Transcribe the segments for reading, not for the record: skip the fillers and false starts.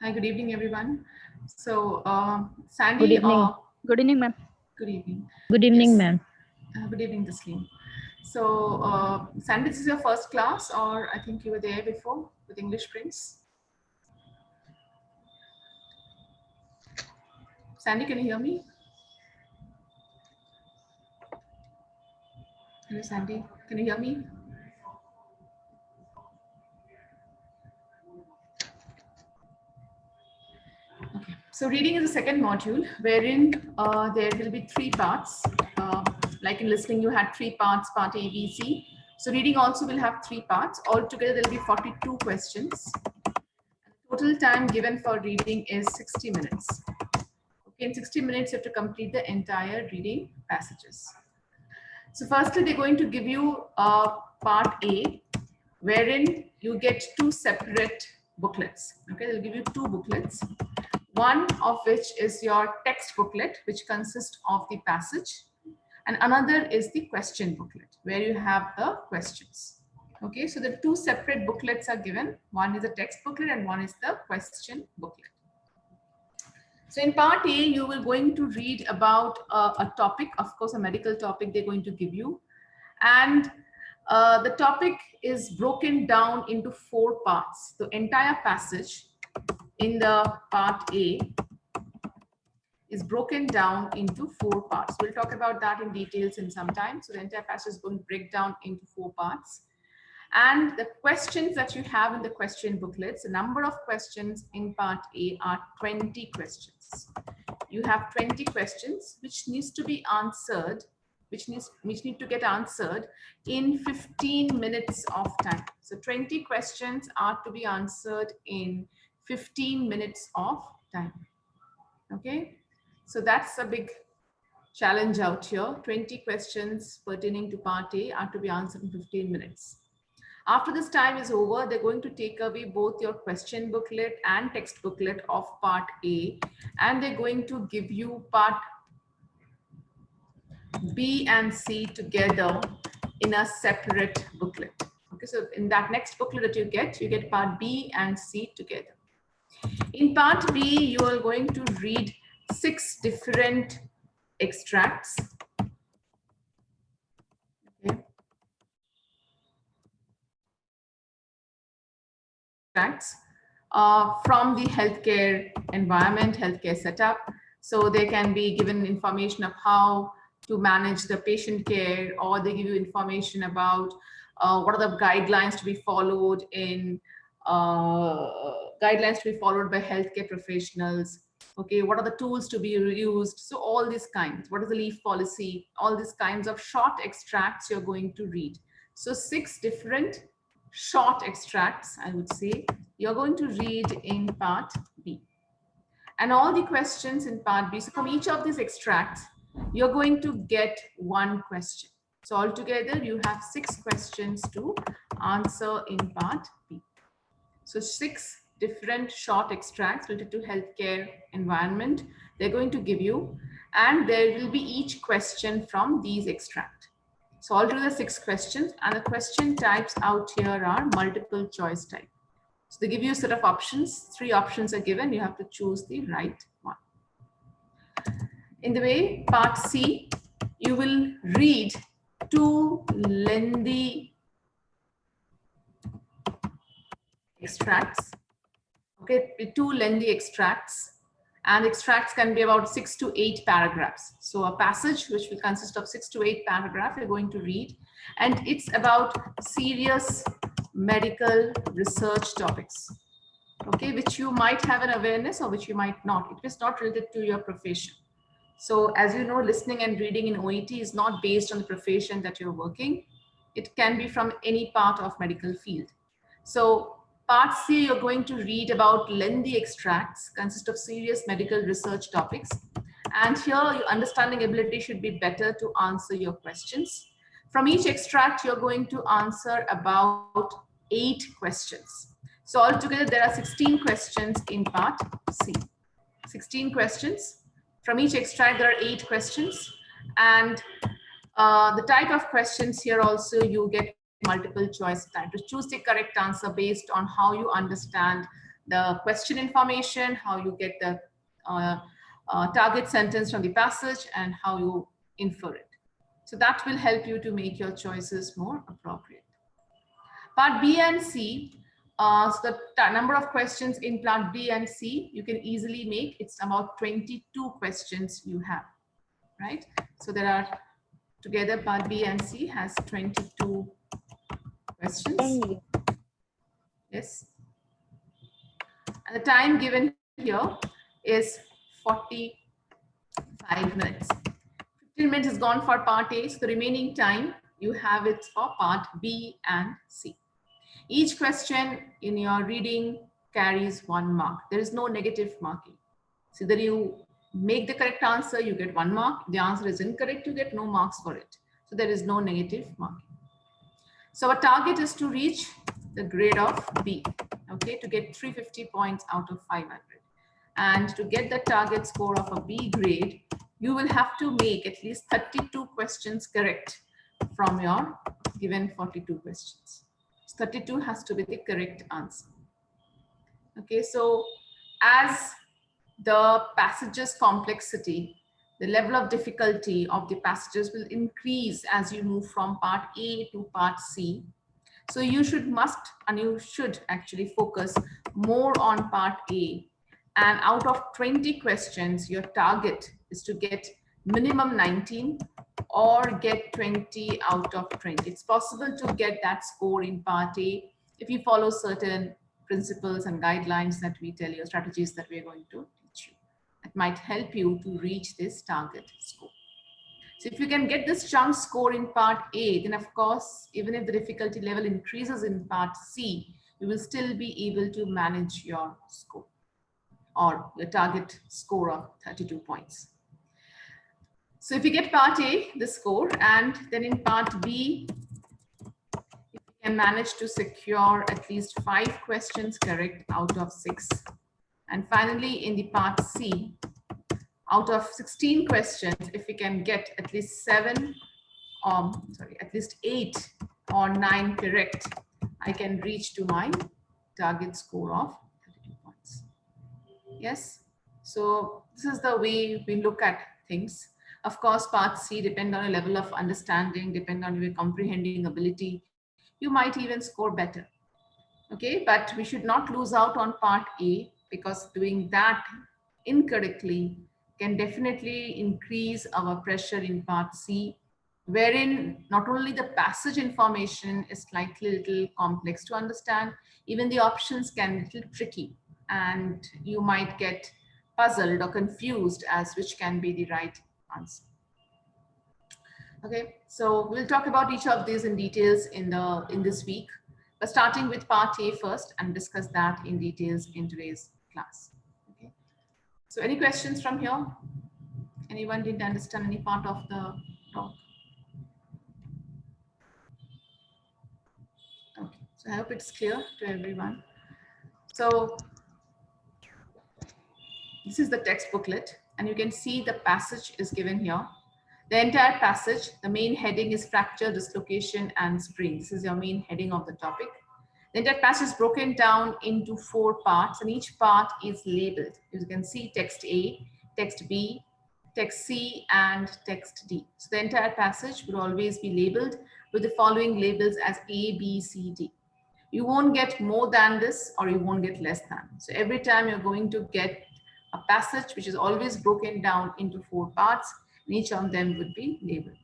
Hi, good evening, everyone. So, Good Sandy, evening. Good evening, ma'am. good evening. Good evening, Yes, ma'am. good evening, Tasleem. So, Sandy, this is your first class, or I think you were there before with English Prince. Sandy, can you hear me? Hello, Sandy, can you hear me? Okay. So, reading is the second module, wherein there will be three parts. Like in listening, you had three parts, part A, B, C. So, reading also will have three parts. Altogether, there will be 42 questions. Total time given for reading is 60 minutes. Okay, in 60 minutes, you have to complete the entire reading passages. So firstly, they're going to give you part A, wherein you get two separate booklets. Okay, they'll give you two booklets. One of which is your text booklet, which consists of the passage, and another is the question booklet, where you have the questions. Okay, so the two separate booklets are given. One is the text booklet and one is the question booklet. So in part A, you will going to read about a topic, of course, a medical topic they're going to give you. And the topic is broken down into 4 parts. The entire passage in the part A is broken down into 4 parts. We'll talk about that in details in some time. So the entire passage is going to break down into 4 parts. And the questions that you have in the question booklets, the number of questions in part A are 20 questions. You have 20 questions which needs to be answered, which need to get answered in 15 minutes of time. So 20 questions are to be answered in 15 minutes of time. Okay, so that's a big challenge out here. 20 questions pertaining to part A are to be answered in 15 minutes. After this time is over, they're going to take away both your question booklet and text booklet of part A, and they're going to give you part B and C together in a separate booklet. Okay, so in that next booklet that you get part B and C together. In part B, you are going to read 6 different extracts. Okay. From the healthcare environment, healthcare setup. So they can be given information of how to manage the patient care, or they give you information about what are the guidelines to be followed in guidelines to be followed by healthcare professionals. Okay, what are the tools to be used? So all these kinds, what is the leave policy? All these kinds of short extracts you're going to read. So 6 different short extracts, I would say, you're going to read in part B. And all the questions in part B, so from each of these extracts, you're going to get 1 question. So altogether, you have 6 questions to answer in part B. So 6 different short extracts related to healthcare environment they're going to give you, and there will be each question from these extracts. So altogether 6 questions, and the question types out here are multiple choice type. So they give you a set of options. 3 options are given. You have to choose the right one. In the way, part C, you will read 2 lengthy extracts. Okay, 2 lengthy extracts, and extracts can be about 6 to 8 paragraphs. So a passage which will consist of 6 to 8 paragraphs you're going to read, and it's about serious medical research topics, okay, which you might have an awareness or which you might not. It is not related to your profession. So as you know, listening and reading in OET is not based on the profession that you're working. It can be from any part of medical field. So part C, you're going to read about lengthy extracts, consist of serious medical research topics. And here your understanding ability should be better to answer your questions. From each extract, you're going to answer about 8 questions. So altogether, there are 16 questions in part C. 16 questions. From each extract, there are 8 questions. And the type of questions here also, you get multiple choice type to choose the correct answer based on how you understand the question information, how you get the target sentence from the passage, and how you infer it. So that will help you to make your choices more appropriate. Part B and C, so the number of questions in part B and C, you can easily make, it's about 22 questions you have, right? So there are, together part B and C has 22 questions. Yes. And the time given here is 45 minutes. 15 minutes is gone for part A, so the remaining time you have it for part B and C. Each question in your reading carries 1 mark. There is no negative marking. So either you make the correct answer, you get 1 mark. If the answer is incorrect, you get no marks for it. So there is no negative marking. So our target is to reach the grade of B, okay, to get 350 points out of 500. And to get the target score of a B grade, you will have to make at least 32 questions correct from your given 42 questions. 32 has to be the correct answer. Okay, so as the passage's complexity, the level of difficulty of the passages will increase as you move from part A to part C. So you should actually focus more on part A. And out of 20 questions, your target is to get minimum 19 or get 20 out of 20. It's possible to get that score in part A if you follow certain principles and guidelines that we tell you, strategies that we're going to teach you. It might help you to reach this target score. So if you can get this chunk score in part A, then of course, even if the difficulty level increases in part C, you will still be able to manage your score or your target score of 32 points. So if you get part A, the score, and then in part B, if you can manage to secure at least 5 questions correct out of 6. And finally, in the part C, out of 16 questions, if we can get at least 8 or 9 correct, I can reach to my target score of 32 points. Yes, so this is the way we look at things. Of course, part C depends on a level of understanding, depend on your comprehending ability. You might even score better. Okay, but we should not lose out on part A, because doing that incorrectly can definitely increase our pressure in part C, wherein not only the passage information is slightly little complex to understand, even the options can be a little tricky, and you might get puzzled or confused as which can be the right answer. Okay, so we'll talk about each of these in details in this week, but starting with part A first and discuss that in details in today's class. Okay, so any questions from here? Anyone didn't understand any part of the talk? Okay, so I hope it's clear to everyone. So this is the text booklet, and you can see the passage is given here. The entire passage, the main heading is fracture, dislocation, and spring. This is your main heading of the topic. The entire passage is broken down into 4 parts, and each part is labeled. You can see text A, text B, text C, and text D. So the entire passage will always be labeled with the following labels as A, B, C, D. You won't get more than this, or you won't get less than. So every time you're going to get a passage which is always broken down into 4 parts, and each of them would be labeled.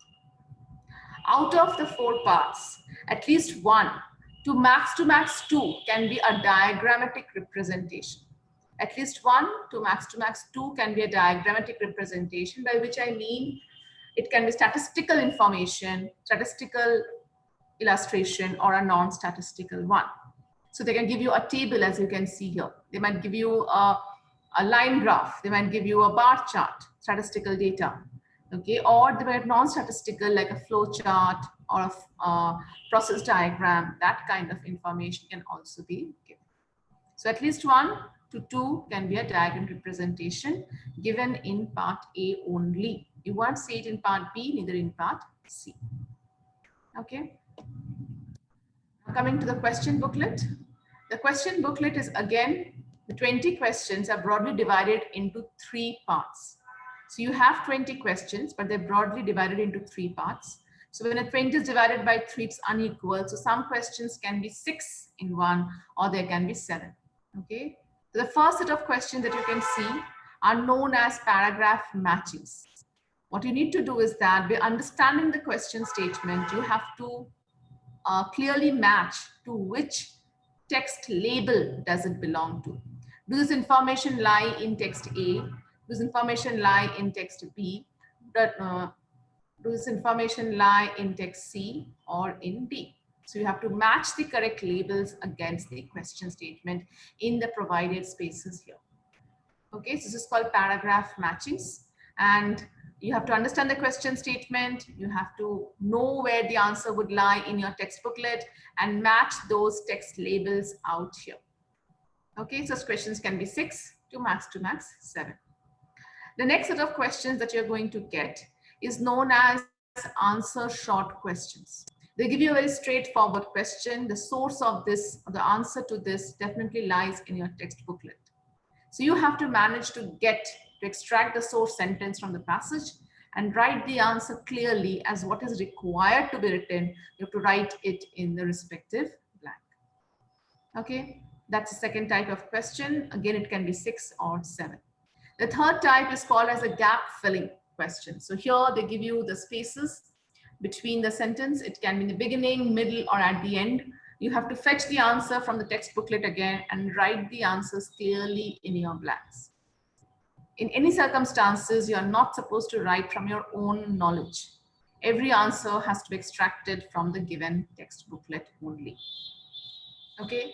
Out of the 4 parts, at least 1 to max 2 can be a diagrammatic representation. At least 1 to max 2 can be a diagrammatic representation, by which I mean it can be statistical information, statistical illustration, or a non-statistical one. So they can give you a table, as you can see here. They might give you a line graph. They might give you a bar chart, statistical data. Okay, or they might non-statistical, like a flow chart or a process diagram. That kind of information can also be given. So at least 1 to 2 can be a diagram representation given in part A only. You won't see it in part B, neither in part C. Okay. Now coming to the question booklet. The question booklet is again The 20 questions are broadly divided into 3 parts. So you have 20 questions, but they're broadly divided into 3 parts. So when a 20 is divided by 3, it's unequal. So some questions can be 6 in one, or there can be 7. Okay. So the first set of questions that you can see are known as paragraph matchings. What you need to do is that by understanding the question statement, you have to clearly match to which text label does it belong to. Does this information lie in text A? Does information lie in text B? Does this information lie in text C or in D? So you have to match the correct labels against the question statement in the provided spaces here. Okay, so this is called paragraph matchings, and you have to understand the question statement. You have to know where the answer would lie in your text booklet and match those text labels out here. Okay, so questions can be 6 to max 7. The next set of questions that you're going to get is known as answer short questions. They give you a very straightforward question. The source of this, the answer to this definitely lies in your text booklet. So you have to manage to extract the source sentence from the passage and write the answer clearly as what is required to be written. You have to write it in the respective blank. Okay, that's the second type of question. Again, it can be 6 or 7. The third type is called as a gap filling question. So here they give you the spaces between the sentence. It can be in the beginning, middle, or at the end. You have to fetch the answer from the text booklet again and write the answers clearly in your blanks. In any circumstances, you are not supposed to write from your own knowledge. Every answer has to be extracted from the given text booklet only. Okay,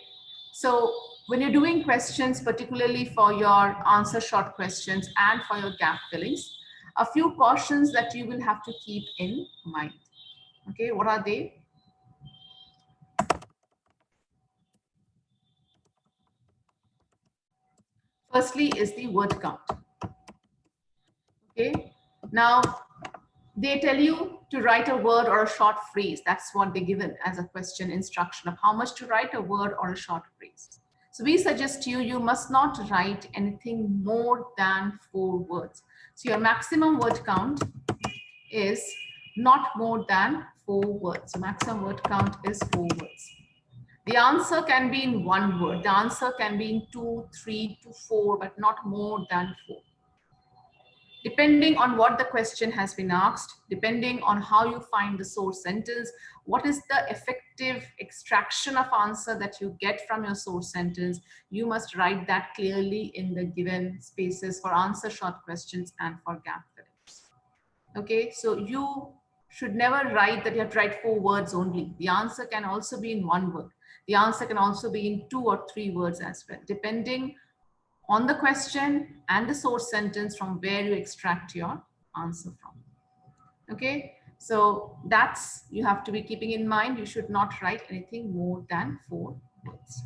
so when you're doing questions, particularly for your answer short questions and for your gap fillings, a few cautions that you will have to keep in mind. Okay, what are they? Firstly is the word count. Okay, now they tell you to write a word or a short phrase. That's what they're given as a question instruction of how much to write a word or a short phrase. So we suggest to you, you must not write anything more than 4 words. So your maximum word count is not more than 4 words. So maximum word count is 4 words. The answer can be in 1 word. The answer can be in 2, 3 to 4, but not more than 4. Depending on what the question has been asked, depending on how you find the source sentence, what is the effective extraction of answer that you get from your source sentence, you must write that clearly in the given spaces for answer short questions and for gap fillings. Okay, so you should never write that you have to write 4 words only. The answer can also be in 1 word. The answer can also be in 2 or 3 words as well, depending on the question and the source sentence from where you extract your answer from. Okay, so that's you have to be keeping in mind. You should not write anything more than 4 words.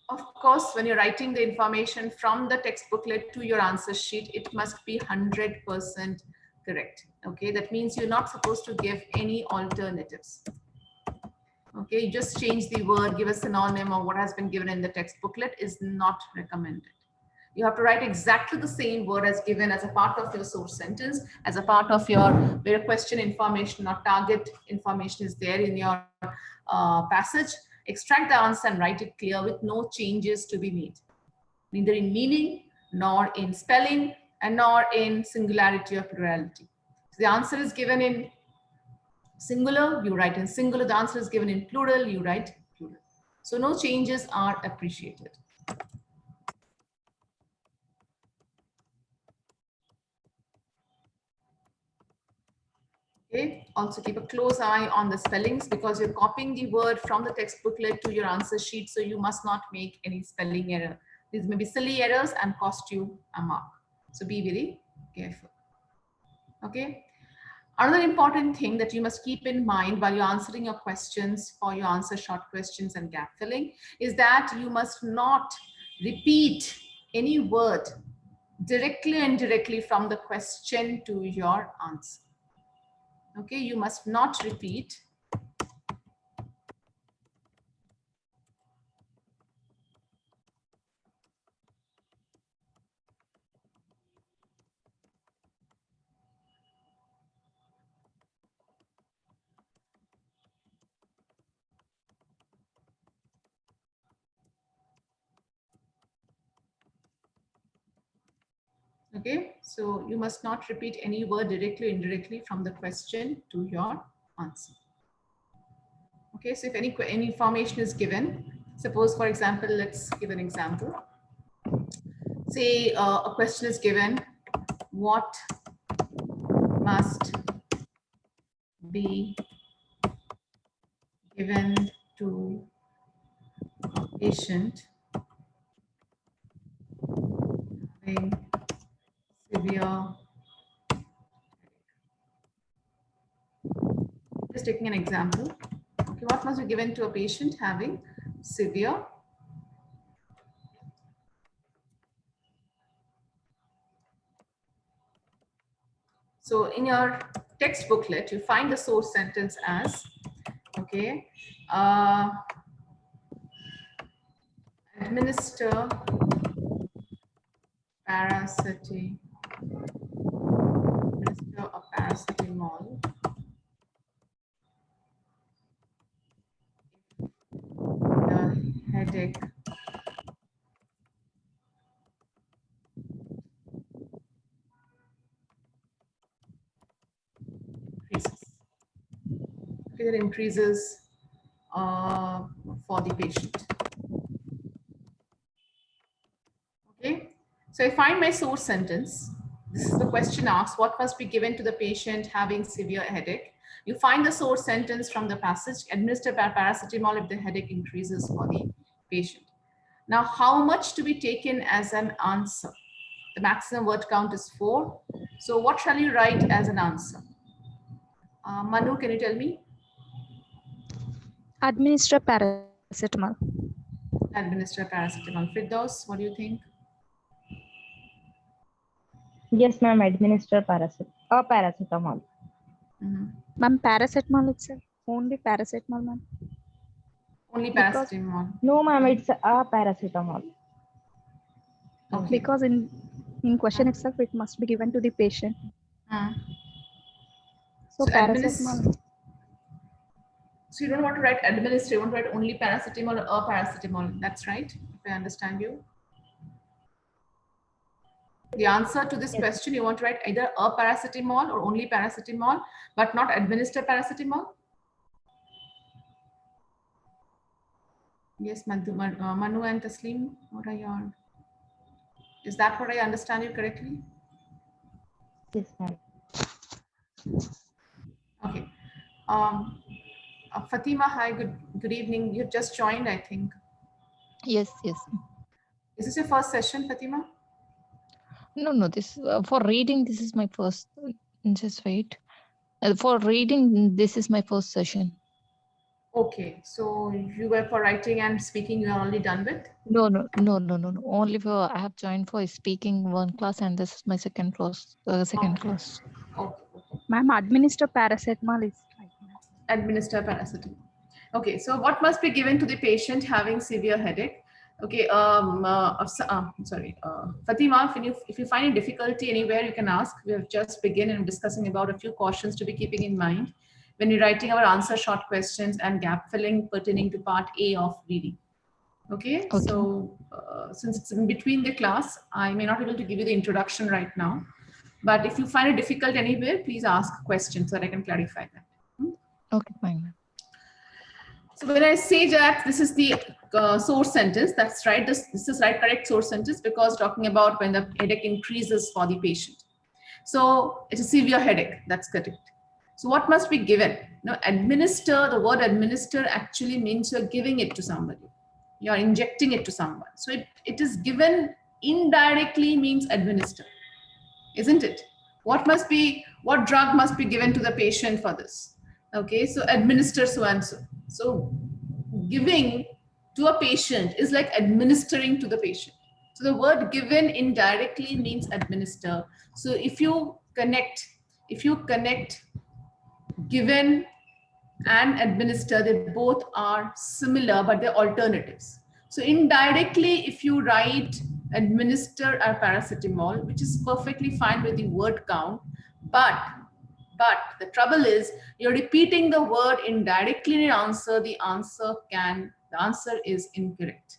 Of course, when you're writing the information from the text booklet to your answer sheet, it must be 100% correct. Okay, that means you're not supposed to give any alternatives. Okay, you just change the word, give a synonym of what has been given in the text booklet is not recommended. You have to write exactly the same word as given as a part of your source sentence, as a part of your where question information or target information is there in your passage. Extract the answer and write it clear with no changes to be made, neither in meaning, nor in spelling, and nor in singularity or plurality. So the answer is given in singular, you write in singular. The answer is given in plural, you write plural. So no changes are appreciated. Okay. Also keep a close eye on the spellings because you're copying the word from the text booklet to your answer sheet. So you must not make any spelling error. These may be silly errors and cost you a mark. So be very careful. Okay. Another important thing that you must keep in mind while you're answering your questions for your answer short questions and gap filling is that you must not repeat any word directly and indirectly from the question to your answer. Okay, you must not repeat Okay, so you must not repeat any word directly or indirectly from the question to your answer. Okay, so if any information is given, suppose for example, let's give an example. Say a question is given, what must be given to a patient having severe, just taking an example. Okay, what must be given to a patient having severe? So in your text booklet, you find the source sentence as, okay, administer a paracetamol the headache increases. Okay, that increases for the patient. Okay, so I find my source sentence. This is the question asked, what must be given to the patient having severe headache? You find the source sentence from the passage, administer paracetamol if the headache increases for the patient. Now, how much to be taken as an answer? The maximum word count is 4. So what shall you write as an answer? Manu, can you tell me? Administer paracetamol. Administer paracetamol. Firdaus, what do you think? Yes, ma'am. Administer paracetamol. Ma'am, paracetamol itself. Only paracetamol, ma'am. Only Because- paracetamol. No, ma'am. It's a paracetamol. Okay. Because in question itself, it must be given to the patient. So paracetamol. So you don't want to write administer, you want to write only paracetamol or a paracetamol. That's right, if I understand you. The answer to this Yes. question, you want to write either a paracetamol or only paracetamol, but not administer paracetamol. Yes, Manu and Taslim, what are your? Is that what I understand you correctly? Yes, ma'am. Okay. Fatima, hi, good evening. You just joined, I think. Yes. Is this your first session, Fatima? No. This for reading. This is my first. Just wait. For reading, this is my first session. Okay, so you were for writing and speaking, you are already done with? No. Only for I have joined for speaking one class, and this is my second class. Class. Okay. Ma'am, administer paracetamol is right, ma'am. Administer paracetamol. Okay, so what must be given to the patient having severe headache? Okay, Fatima, if you find a difficulty anywhere, you can ask. We have just begun and discussing about a few cautions to be keeping in mind when you're writing our answer short questions and gap filling pertaining to part A of reading. Okay. So since it's in between the class, I may not be able to give you the introduction right now, but if you find it difficult anywhere, please ask questions so that I can clarify that. Okay, fine. So when I say that this is the source sentence, that's right. This is right, correct source sentence, because talking about when the headache increases for the patient. So it's a severe headache. That's correct. So what must be given? Now, administer, the word administer actually means you're giving it to somebody. You're injecting it to someone. So it is given indirectly means administer, isn't it? What drug must be given to the patient for this? Okay, so administer so and so. So giving to a patient is like administering to the patient. So the word given indirectly means administer. So if you connect given and administer, they both are similar, but they're alternatives. So indirectly, if you write administer a paracetamol, which is perfectly fine with the word count, but the trouble is you're repeating the word indirectly in your answer. The answer is incorrect.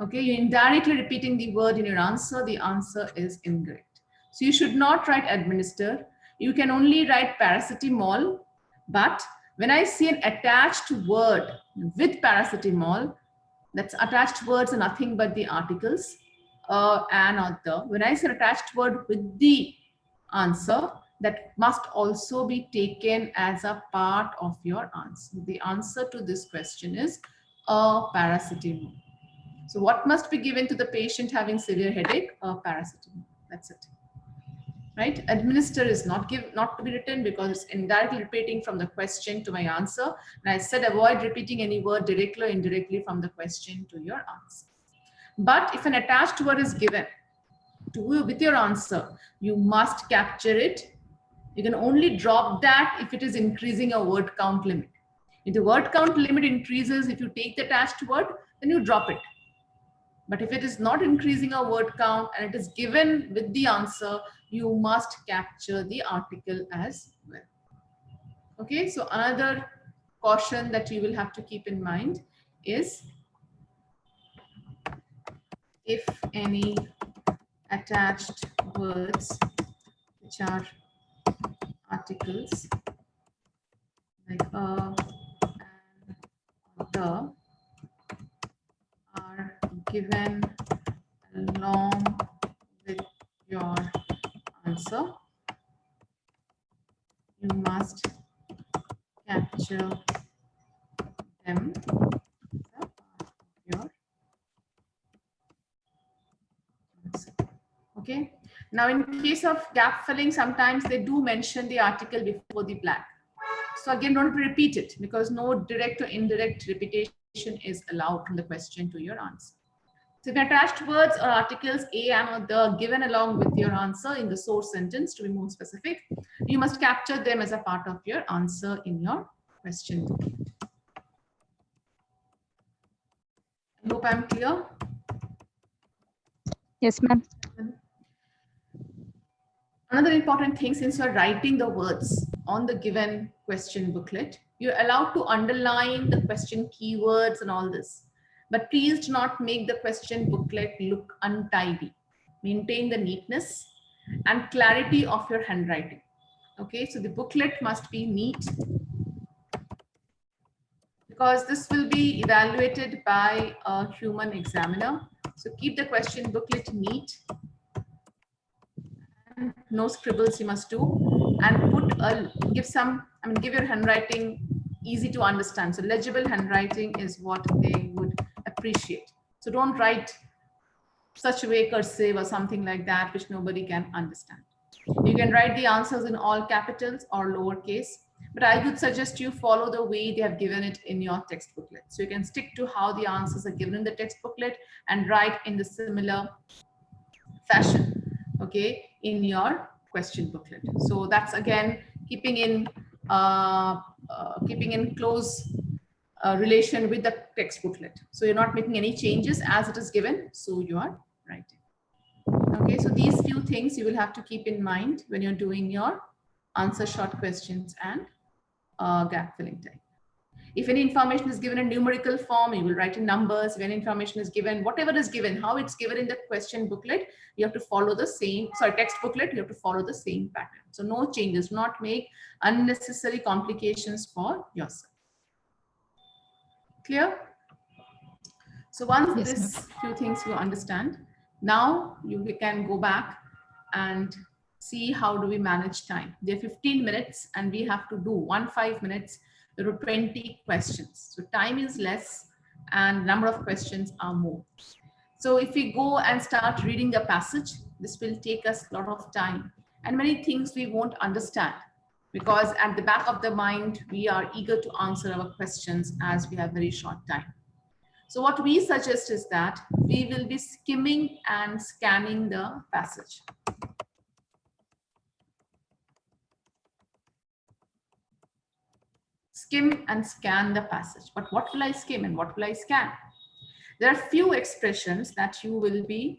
Okay, you're indirectly repeating the word in your answer. The answer is incorrect. So you should not write administer. You can only write paracetamol. But when I see an attached word with paracetamol, that's attached words are nothing but the articles, an or the. When I say attached word with the answer, that must also be taken as a part of your answer. The answer to this question is a paracetamol. So what must be given to the patient having severe headache? A paracetamol. That's it. Right? Administer is not to be written because it's indirectly repeating from the question to my answer. And I said avoid repeating any word directly or indirectly from the question to your answer. But if an attached word is given with your answer, you must capture it. You can only drop that if it is increasing a word count limit. If the word count limit increases, if you take the attached word, then you drop it. But if it is not increasing a word count and it is given with the answer, you must capture the article as well. Okay, so another caution that you will have to keep in mind is if any attached words which are articles like a and the are given along with your answer, you must capture them as a part of your answer. Okay. Now, in case of gap filling, sometimes they do mention the article before the blank. So again, don't repeat it because no direct or indirect repetition is allowed from the question to your answer. So if attached words or articles a and or the given along with your answer in the source sentence, to be more specific, you must capture them as a part of your answer in your question. I hope I'm clear. Yes, ma'am. Another important thing, since you're writing the words on the given question booklet, you're allowed to underline the question keywords and all this. But please do not make the question booklet look untidy. Maintain the neatness and clarity of your handwriting. Okay, so the booklet must be neat because this will be evaluated by a human examiner. So keep the question booklet neat. No scribbles you must do, and give your handwriting easy to understand. So legible handwriting is what they would appreciate. So don't write such a way cursive or something like that which nobody can understand. You can write the answers in all capitals or lowercase, but I would suggest you follow the way they have given it in your text booklet. So you can stick to how the answers are given in the text booklet and write in the similar fashion, okay, in your question booklet. So that's again keeping in close relation with the text booklet. So you're not making any changes as it is given, so you are writing. Okay, so these few things you will have to keep in mind when you're doing your answer short questions and gap filling type. If any information is given in numerical form, you will write in numbers. When information is given, whatever is given, how it's given in the question booklet, you have to follow the same, text booklet, you have to follow the same pattern. So no changes, do not make unnecessary complications for yourself. Clear? So once Yes, this few things you understand, now you can go back and see how do we manage time. There are 15 minutes and we have to do 5 minutes. There are 20 questions. So time is less and number of questions are more. So if we go and start reading the passage, this will take us a lot of time and many things we won't understand because at the back of the mind, we are eager to answer our questions as we have very short time. So what we suggest is that we will be skimming and scanning the passage. Skim and scan the passage. But what will I skim and what will I scan? There are a few expressions that you will be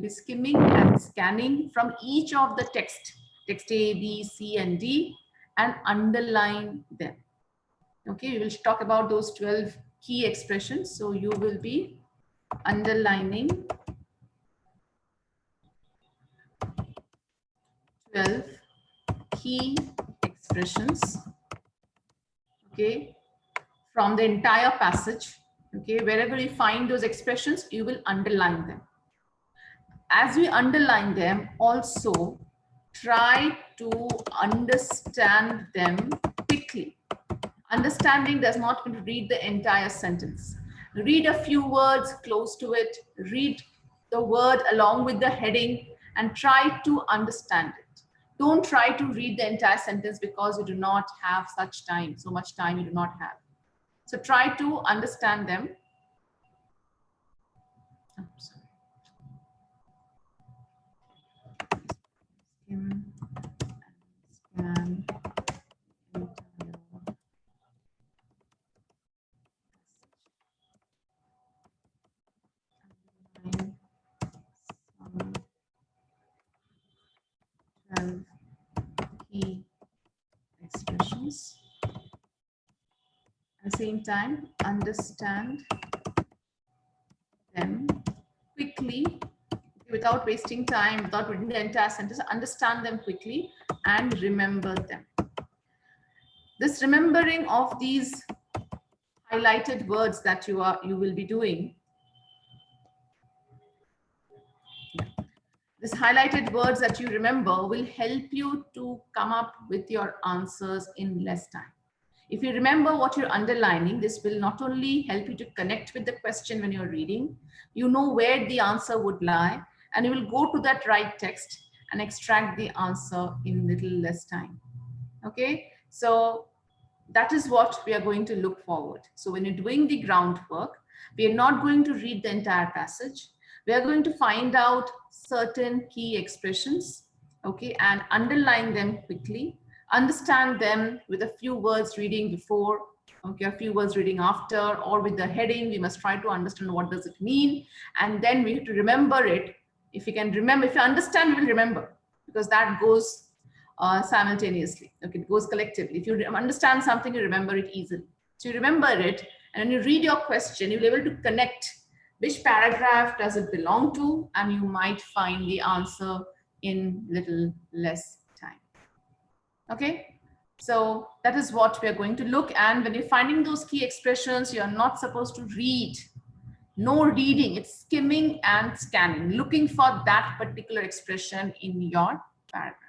skimming and scanning from each of the text A, B, C, and D, and underline them. Okay, we will talk about those 12 key expressions. So you will be underlining 12 key expressions, okay, from the entire passage. Okay, wherever you find those expressions, you will underline them. As we underline them, also try to understand them quickly. Understanding does not mean to read the entire sentence. Read a few words close to it, read the word along with the heading, and try to understand it. Don't try to read the entire sentence because you do not have such time, so much time you do not have. So try to understand them. Oh, sorry. Scan entire some 12 key expressions. At the same time, understand them quickly without wasting time, without reading the entire sentence. Understand them quickly and remember them. This remembering of these highlighted words that you will be doing. This highlighted words that you remember will help you to come up with your answers in less time. If you remember what you're underlining, this will not only help you to connect with the question when you're reading, you know where the answer would lie, and you will go to that right text and extract the answer in little less time. Okay, so that is what we are going to look forward. So when you're doing the groundwork, we are not going to read the entire passage. We are going to find out certain key expressions, okay, and underline them quickly, understand them with a few words reading before, okay, a few words reading after, or with the heading. We must try to understand what does it mean, and then we have to remember it. If you can remember, if you understand, you will remember, because that goes simultaneously. Okay, it goes collectively. If you understand something, you remember it easily. So you remember it, and when you read your question, you'll be able to connect which paragraph does it belong to, and you might find the answer in little less time. Okay, so that is what we are going to look. And when you're finding those key expressions, you are not supposed to read. No reading, it's skimming and scanning, looking for that particular expression in your paragraph.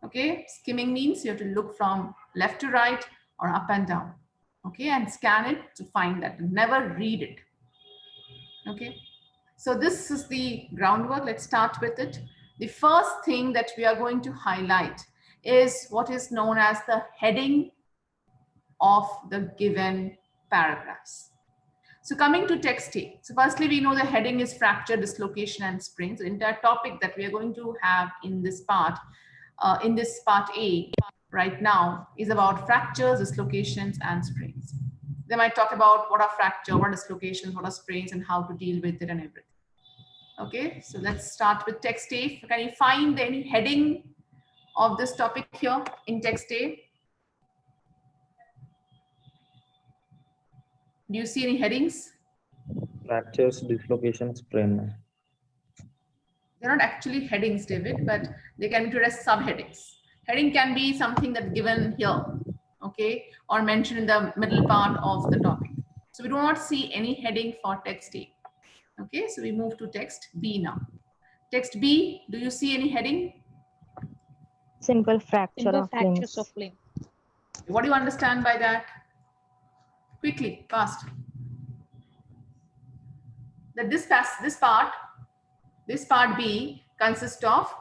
Okay, skimming means you have to look from left to right or up and down. Okay, and scan it to find that. Never read it. Okay, so this is the groundwork. Let's start with it. The first thing that we are going to highlight is what is known as the heading of the given paragraphs. So coming to text A. So firstly, we know the heading is fracture, dislocation, and springs. The entire topic that we are going to have in this part A right now is about fractures, dislocations, and sprains. They might talk about what are fracture, what are dislocations, what are sprains, and how to deal with it and everything. Okay, so let's start with text A. Can you find any heading of this topic here in text A? Do you see any headings? Fractures, dislocations, sprain. They're not actually headings, David, but they can be treated as subheadings. Heading can be something that's given here, okay, or mentioned in the middle part of the topic. So we do not see any heading for text A. Okay, so we move to text B now. Text B, do you see any heading? Simple fracture Simple of fractures limbs. of limb. What do you understand by that? Quickly, fast. That this part B consists of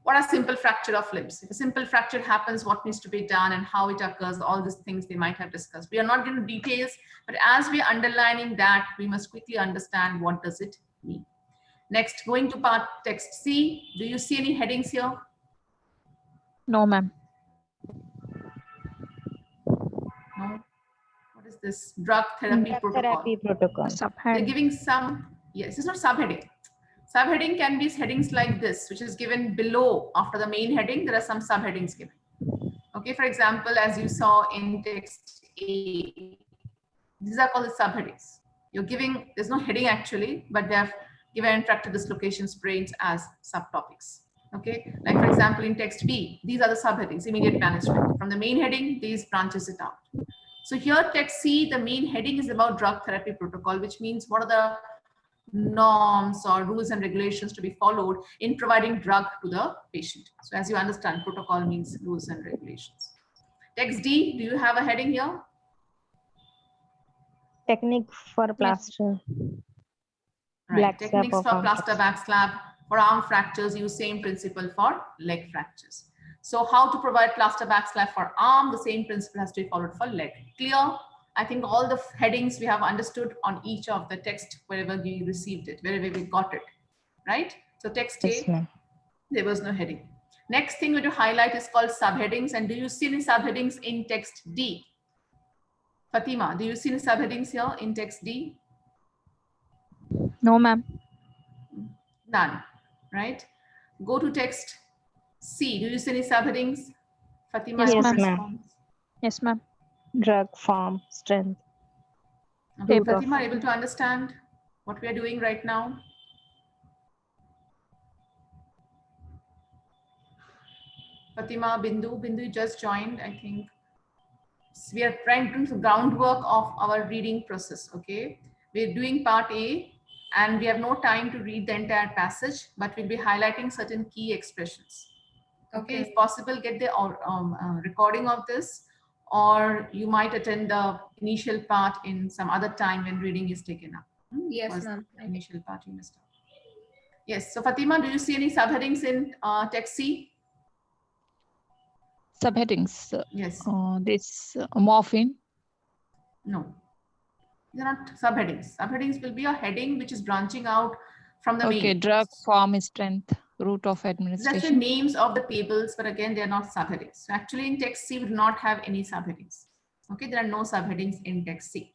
what are simple fracture of limbs. If a simple fracture happens, what needs to be done and how it occurs, all these things they might have discussed. We are not going to details, but as we are underlining that, we must quickly understand what does it mean. Next, going to part text C, do you see any headings here? No, ma'am. No. What is this? Drug therapy Drug protocol. therapy protocol. They're Subhead. giving some, yes, it's not subheading. Subheading can be headings like this, which is given below after the main heading. There are some subheadings given. Okay, for example, as you saw in text A, These are called the subheadings. You're giving, there's no heading actually, but they have given fracture dislocation sprains as subtopics. Okay, like for example, in text B, these are the subheadings, immediate management. From the main heading, these branches it out. So here text C, the main heading is about drug therapy protocol, which means what are the norms or rules and regulations to be followed in providing drug to the patient. So as you understand, protocol means rules and regulations. Text D, do you have a heading here? Technique for plaster. Right. Black Techniques slab for of plaster back slab. For arm fractures, use same principle for leg fractures. So how to provide plaster back slab for arm, the same principle has to be followed for leg. Clear? I think all the headings we have understood on each of the text wherever we received it, wherever we got it, right? So text Yes, A, ma'am. there was no heading. Next thing we to highlight is called subheadings. And do you see any subheadings in text D? Fatima, do you see any subheadings here in text D? No, ma'am. None, right? Go to text C. Do you see any subheadings? Fatima, Yes, your ma'am. response. Yes, ma'am. Drug form strength. Okay, Root of- Fatima, are able to understand what we are doing right now? Fatima, Bindu, you just joined, I think. We are trying to do the groundwork of our reading process, okay? We're doing part A and we have no time to read the entire passage, but we'll be highlighting certain key expressions. Okay, if possible, get the recording of this, or you might attend the initial part in some other time when reading is taken up. Yes, ma'am. Initial part you missed out. Yes, so Fatima, do you see any subheadings in text C? Subheadings. Yes. This morphine. No. They're not subheadings. Subheadings will be a heading which is branching out from the Okay, main. drug form strength, route of That's the administration. names of the tables, but again, they're not subheadings. So actually in text C, we do not have any subheadings. Okay, there are no subheadings in text C.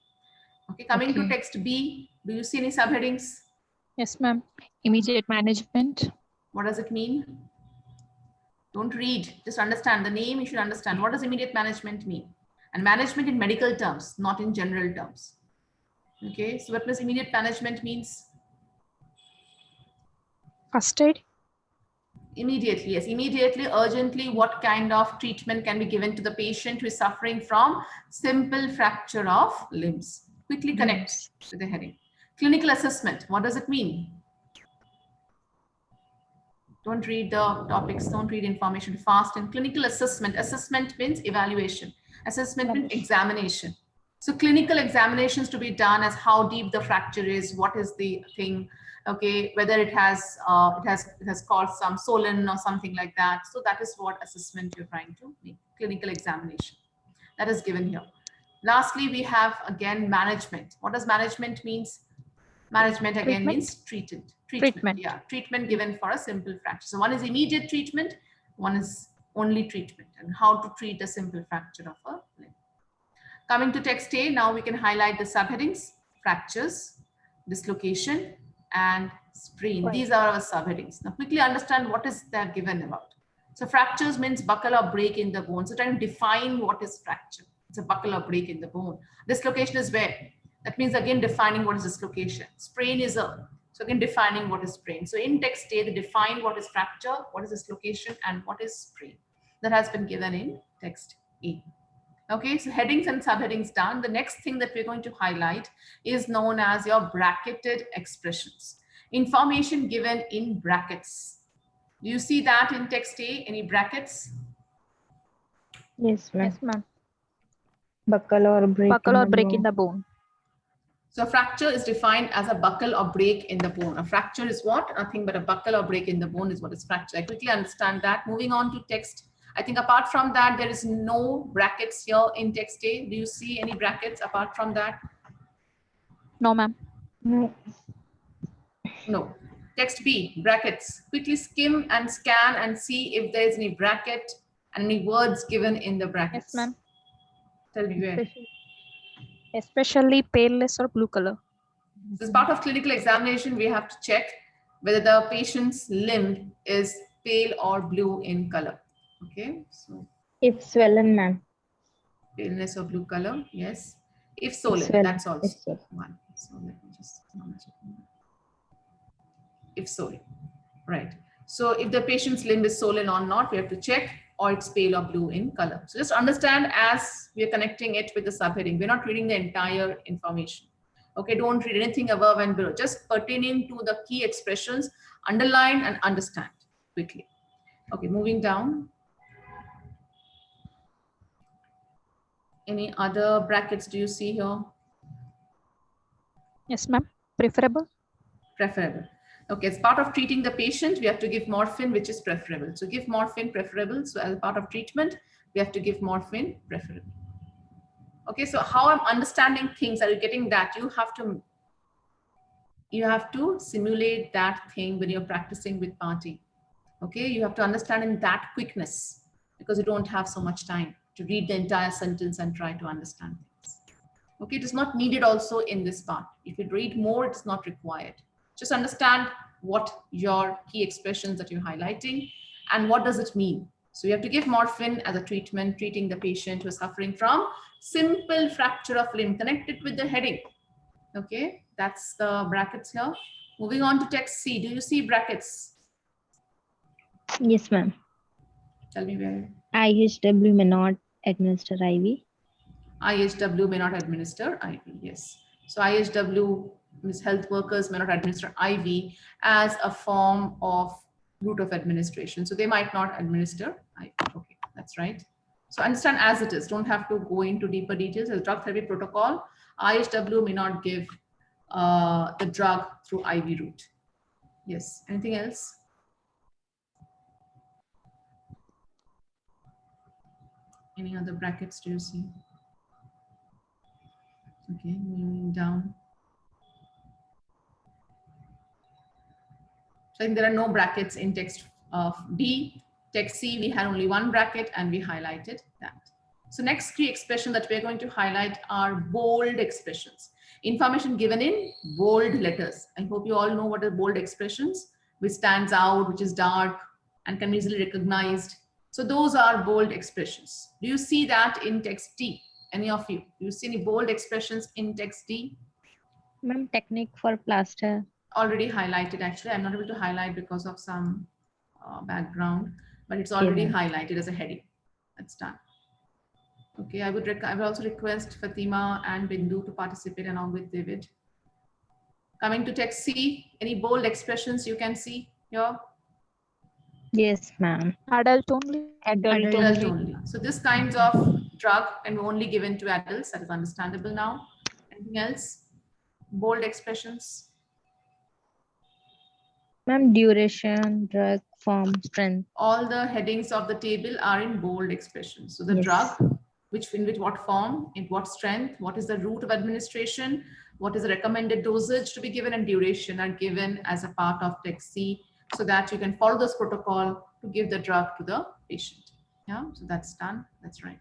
Okay, coming to Okay. text B, do you see any subheadings? Yes, ma'am. Immediate management. What does it mean? Don't read, just understand the name. You should understand what does immediate management mean, and management in medical terms, not in general terms. Okay, so what does immediate management means? First aid. Immediately, yes, immediately, urgently, what kind of treatment can be given to the patient who is suffering from simple fracture of limbs? Quickly connect to the heading. Clinical assessment, what does it mean? Don't read the topics, don't read information fast. And clinical assessment, assessment means evaluation. Assessment means examination. So clinical examinations to be done as how deep the fracture is, what is the thing, okay, whether it has caused some swollen or something like that. So that is what assessment you're trying to make, clinical examination. That is given here. Lastly, we have again management. What does management means? Management again Treatment? means treatment. Treatment. Yeah, treatment given for a simple fracture. So one is immediate treatment, one is only treatment, and how to treat a simple fracture of a limb. Coming to text A, now we can highlight the subheadings: fractures, dislocation, and sprain. These are our subheadings. Now quickly understand what is that given about. So fractures means buckle or break in the bone. So trying to define what is fracture. It's a buckle or break in the bone. Dislocation is where? That means again defining what is dislocation. Sprain is a, so again defining what is sprain. So in text A, they define what is fracture, what is dislocation, and what is sprain. That has been given in text A. Okay, so headings and subheadings done. The next thing that we're going to highlight is known as your bracketed expressions. Information given in brackets. Do you see that in text A? Any brackets? Yes, ma'am. Yes, ma'am. Buckle or break. Buckle in or the break bone. in the bone. So fracture is defined as a buckle or break in the bone. A fracture is what? Nothing but a buckle or break in the bone is what is fracture. I quickly understand that. Moving on to text. I think apart from that, there is no brackets here in text A. Do you see any brackets apart from that? No, ma'am. No. No. Text B, brackets. Quickly skim and scan and see if there is any bracket and any words given in the brackets. Yes, ma'am. Tell me where. Especially paleless or blue color. As part of clinical examination, we have to check whether the patient's limb is pale or blue in color. Okay, so If swollen, ma'am. paleness or blue color, yes. If solid, well. that's also If so. one. So let me just if solid, right? So if the patient's limb is swollen or not, we have to check, or it's pale or blue in color. So just understand as we are connecting it with the subheading. We're not reading the entire information. Okay, don't read anything above and below. Just pertaining to the key expressions, underline and understand quickly. Okay, moving down. Any other brackets do you see here? Yes, ma'am. Preferable. Preferable. Okay, as part of treating the patient, we have to give morphine, which is preferable. So give morphine preferable. So as part of treatment, we have to give morphine preferable. Okay, so how I'm understanding things, are you getting that? You have to simulate that thing when you're practicing with party. Okay, you have to understand in that quickness because you don't have so much time to read the entire sentence and try to understand things. Okay, it is not needed also in this part. If you read more, it's not required. Just understand what your key expressions that you're highlighting and what does it mean. So you have to give morphine as a treatment, treating the patient who is suffering from simple fracture of limb. Connect it with the heading. Okay, that's the brackets here. Moving on to text C. Do you see brackets? Yes, ma'am. Tell me where. IHW may not administer IV. IHW may not administer IV, yes. So IHW means health workers may not administer IV as a form of route of administration. So they might not administer IV. Okay, that's right. So understand as it is. Don't have to go into deeper details. As a drug therapy protocol, IHW may not give the drug through IV route. Yes. Anything else? Any other brackets do you see? Okay, moving down. So I think there are no brackets in text of D. Text C, we had only one bracket and we highlighted that. So next three expressions that we're going to highlight are bold expressions. Information given in bold letters. I hope you all know what are bold expressions, which stands out, which is dark and can be easily recognized. So those are bold expressions. Do you see that in text D? Any of you? Do you see any bold expressions in text D? Ma'am, technique for plaster. Already highlighted. Actually, I'm not able to highlight because of some background, but it's already highlighted as a heading. That's done. Okay, I would also request Fatima and Bindu to participate along with David. Coming to text C, any bold expressions you can see here? Yes, ma'am. Adult only. Adult Adult only. only. So this kinds of drug can be only given to adults. That is understandable now. Anything else? Bold expressions. Ma'am, duration, drug, form, strength. All the headings of the table are in bold expressions. So the Yes. drug, in what form, in what strength, what is the route of administration, what is the recommended dosage to be given, and duration are given as a part of text C, so that you can follow this protocol to give the drug to the patient. Yeah, so that's done. That's right.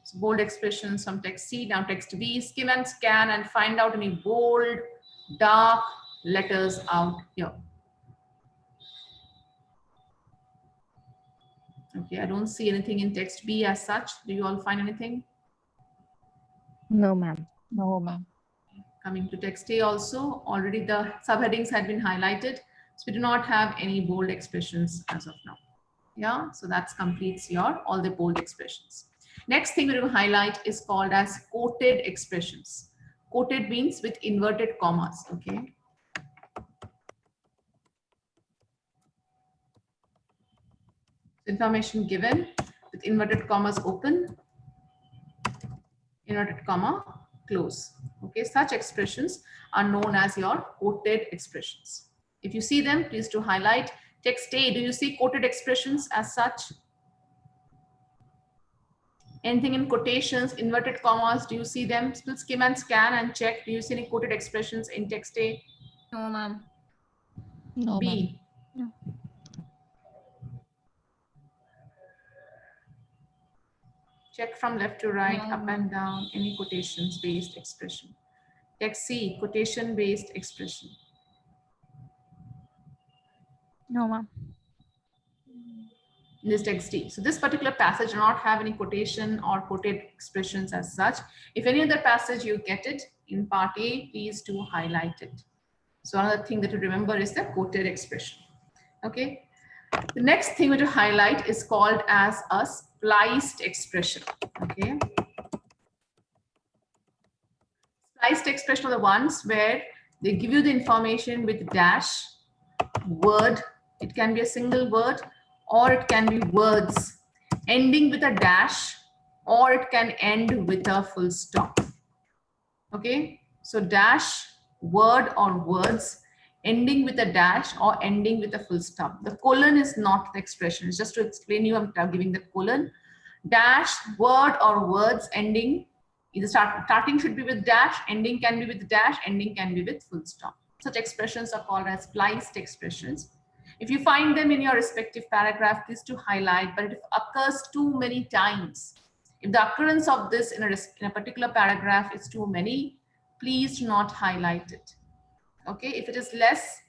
So bold expressions from text C. Now text B, skim and scan and find out any bold, dark letters out here. Okay, I don't see anything in text B as such. Do you all find anything? No, ma'am. No, ma'am. Coming to text A also, already the subheadings had been highlighted. So we do not have any bold expressions as of now. Yeah, so that completes your all the bold expressions. Next thing we're going to highlight is called as quoted expressions. Quoted means with inverted commas, okay? Information given with inverted commas open, inverted comma close. Okay, such expressions are known as your quoted expressions. If you see them, please do highlight. Text A, do you see quoted expressions as such? Anything in quotations, inverted commas, do you see them? Still skim and scan and check. Do you see any quoted expressions in text A? No, ma'am. No, ma'am. B. No. Check from left to right, No, up and down, any quotations based expression. Text C, quotation based expression. No, ma'am. in this text D. So this particular passage does not have any quotation or quoted expressions as such. If any other passage you get it in part A, please do highlight it. So another thing that to remember is the quoted expression. Okay. The next thing we to highlight is called as a spliced expression. Okay. Spliced expression are the ones where they give you the information with dash, word. It can be a single word, or it can be words ending with a dash, or it can end with a full stop. Okay, so dash, word, or words ending with a dash or ending with a full stop. The colon is not the expression. It's just to explain you, I'm giving the colon. Dash, word, or words ending, either starting should be with dash, ending can be with dash, ending can be with full stop. Such expressions are called as spliced expressions. If you find them in your respective paragraph, please to highlight, but if it occurs too many times, if the occurrence of this in a particular paragraph is too many, please do not highlight it. Okay, if it is less,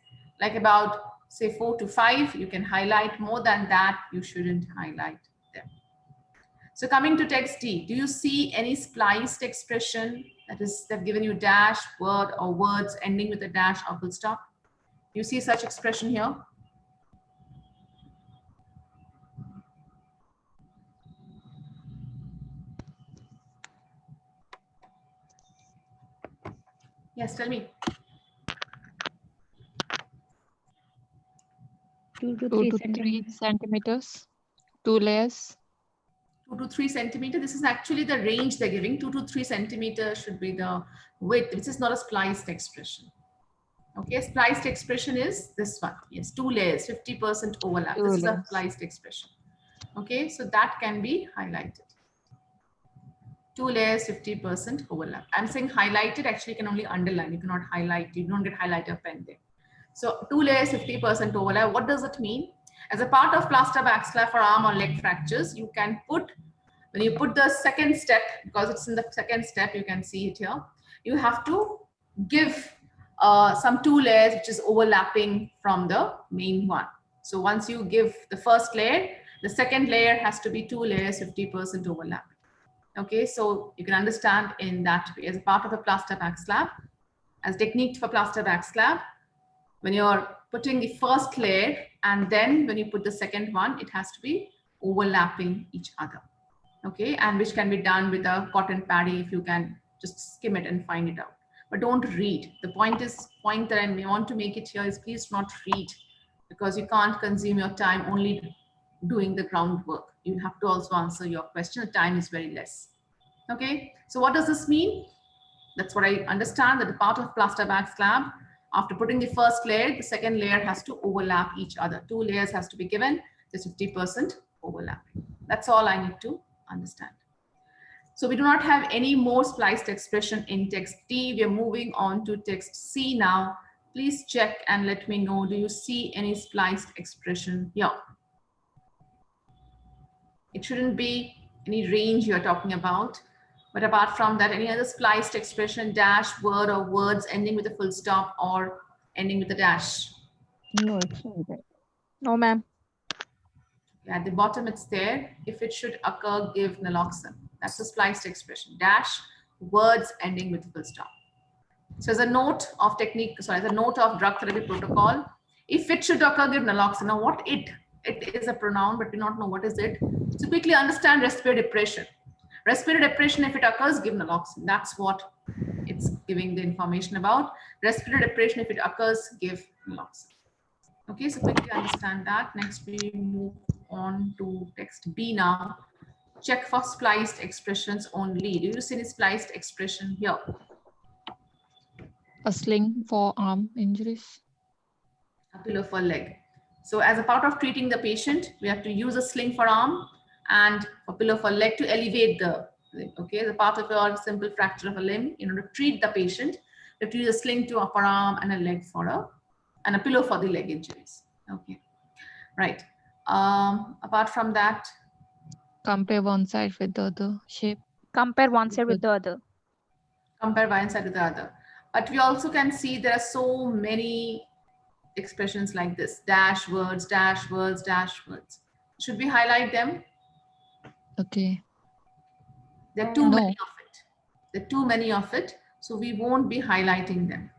like about say 4 to 5, you can highlight. More than that, you shouldn't highlight them. So coming to text D, do you see any spliced expression that is they've given you dash, word, or words ending with a dash or full stop? Do you see such expression here? Yes, tell me. 2 to 2 3 to 3 centimeters. centimeters, 2 layers. 2 to 3 centimeter. This is actually the range they're giving. 2 to 3 centimeters should be the width. This is not a spliced expression. Okay, spliced expression is this one. Yes, 2 layers, 50% overlap. Two This is a layers. spliced expression. Okay, so that can be highlighted. 2 layers, 50% overlap. I'm saying highlighted, actually you can only underline. You cannot highlight. You don't get highlighter pen there. So 2 layers, 50% overlap. What does it mean? As a part of plaster backslap for arm or leg fractures, you can put, when you put the second step, because it's in the second step, you can see it here, you have to give some 2 layers which is overlapping from the main one. So once you give the first layer, the second layer has to be 2 layers, 50% overlap. Okay, so you can understand in that way as a part of a plaster backslap, as technique for plaster backslap, when you're putting the first layer and then when you put the second one, it has to be overlapping each other. Okay, and which can be done with a cotton paddy if you can just skim it and find it out. But don't read. The point that I may want to make it here is please do not read, because you can't consume your time only doing the groundwork. You have to also answer your question. The time is very less. Okay, so what does this mean? That's what I understand, that the part of plaster backslap, after putting the first layer, the second layer has to overlap each other. 2 layers has to be given, there's 50% overlapping. That's all I need to understand. So we do not have any more spliced expression in text D. We are moving on to text C now. Please check and let me know, do you see any spliced expression here? It shouldn't be any range you're talking about. But apart from that, any other spliced expression, dash, word, or words ending with a full stop or ending with a dash? No, it's not there. No, ma'am. At the bottom, it's there. If it should occur, give naloxone. That's a spliced expression. Dash, words ending with full stop. So as a note of technique, sorry, as a note of drug therapy protocol, if it should occur, give naloxone. Now what it is a pronoun, but we don't know what is it. So quickly understand respiratory depression. Respiratory depression, if it occurs, give naloxone. That's what it's giving the information about. Respiratory depression, if it occurs, give naloxone. Okay, so quickly understand that. Next, we move on to text B now. Check for spliced expressions only. Do you see any spliced expression here? A sling for arm injuries. A pillow for leg. So as a part of treating the patient, we have to use a sling for arm and a pillow for leg to elevate the limb. Okay, as a part of your simple fracture of a limb, in order to treat the patient, you have to use a sling to upper arm and a leg for a pillow for the leg injuries. Okay, right. Apart from that, Compare one side with the other shape. Compare one side with the other. compare one side to the other. But we also can see there are so many expressions like this: dash words, dash words, dash words. Should we highlight them? Okay. There are too No. many of it. There are too many of it, so we won't be highlighting them.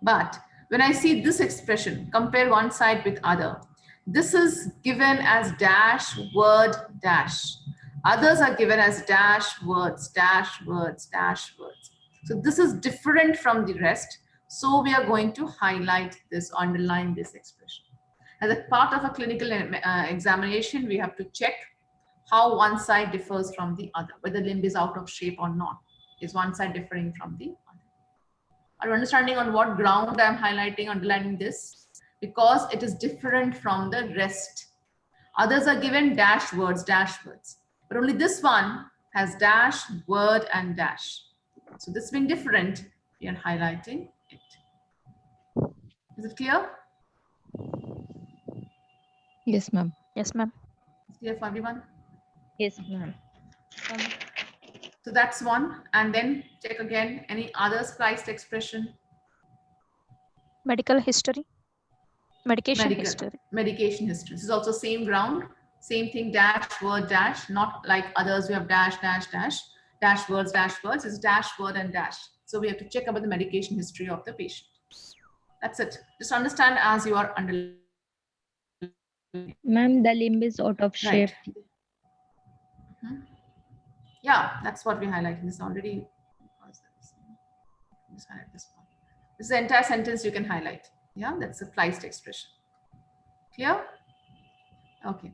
But when I see this expression, compare one side with other, this is given as dash, word, dash. Others are given as dash, words, dash, words, dash, words. So this is different from the rest. So we are going to highlight this, underline this expression. As a part of a clinical examination, we have to check how one side differs from the other, whether limb is out of shape or not. Is one side differing from the other? Are you understanding on what ground I'm highlighting, underlining this? Because it is different from the rest. Others are given dash words, but only this one has dash, word, and dash. So this being different, we are highlighting it. Is it clear? Yes, ma'am. Yes, ma'am. It's clear for everyone? Yes, ma'am. So that's one. And then check again, any other spliced expression? Medical history. Medication history. Medication history. This is also same ground, same thing, dash, word, dash, not like others we have dash, dash, dash, dash, words, it's dash, word, and dash. So we have to check about the medication history of the patient. That's it. Just understand as you are underlining. Ma'am, the limb is out of shape. Right. Yeah, that's what we're highlighting. This already. Just highlight this one. This is the entire sentence you can highlight. Yeah, that's a spliced expression. Clear? Okay.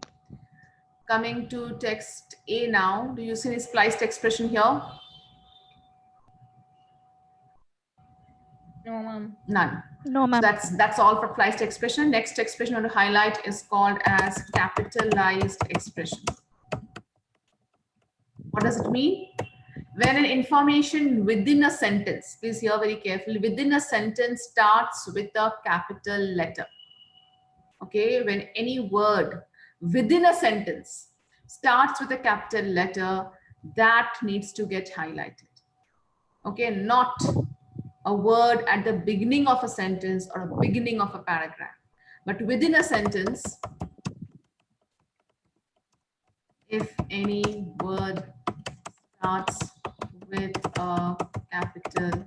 Coming to text A now. Do you see any spliced expression here? No, ma'am. None. No, So ma'am. that's all for spliced expression. Next expression I want to highlight is called as capitalized expression. What does it mean? When an information within a sentence, please hear very carefully, within a sentence starts with a capital letter. Okay, when any word within a sentence starts with a capital letter, that needs to get highlighted. Okay, not a word at the beginning of a sentence or a beginning of a paragraph, but within a sentence, if any word starts with a capital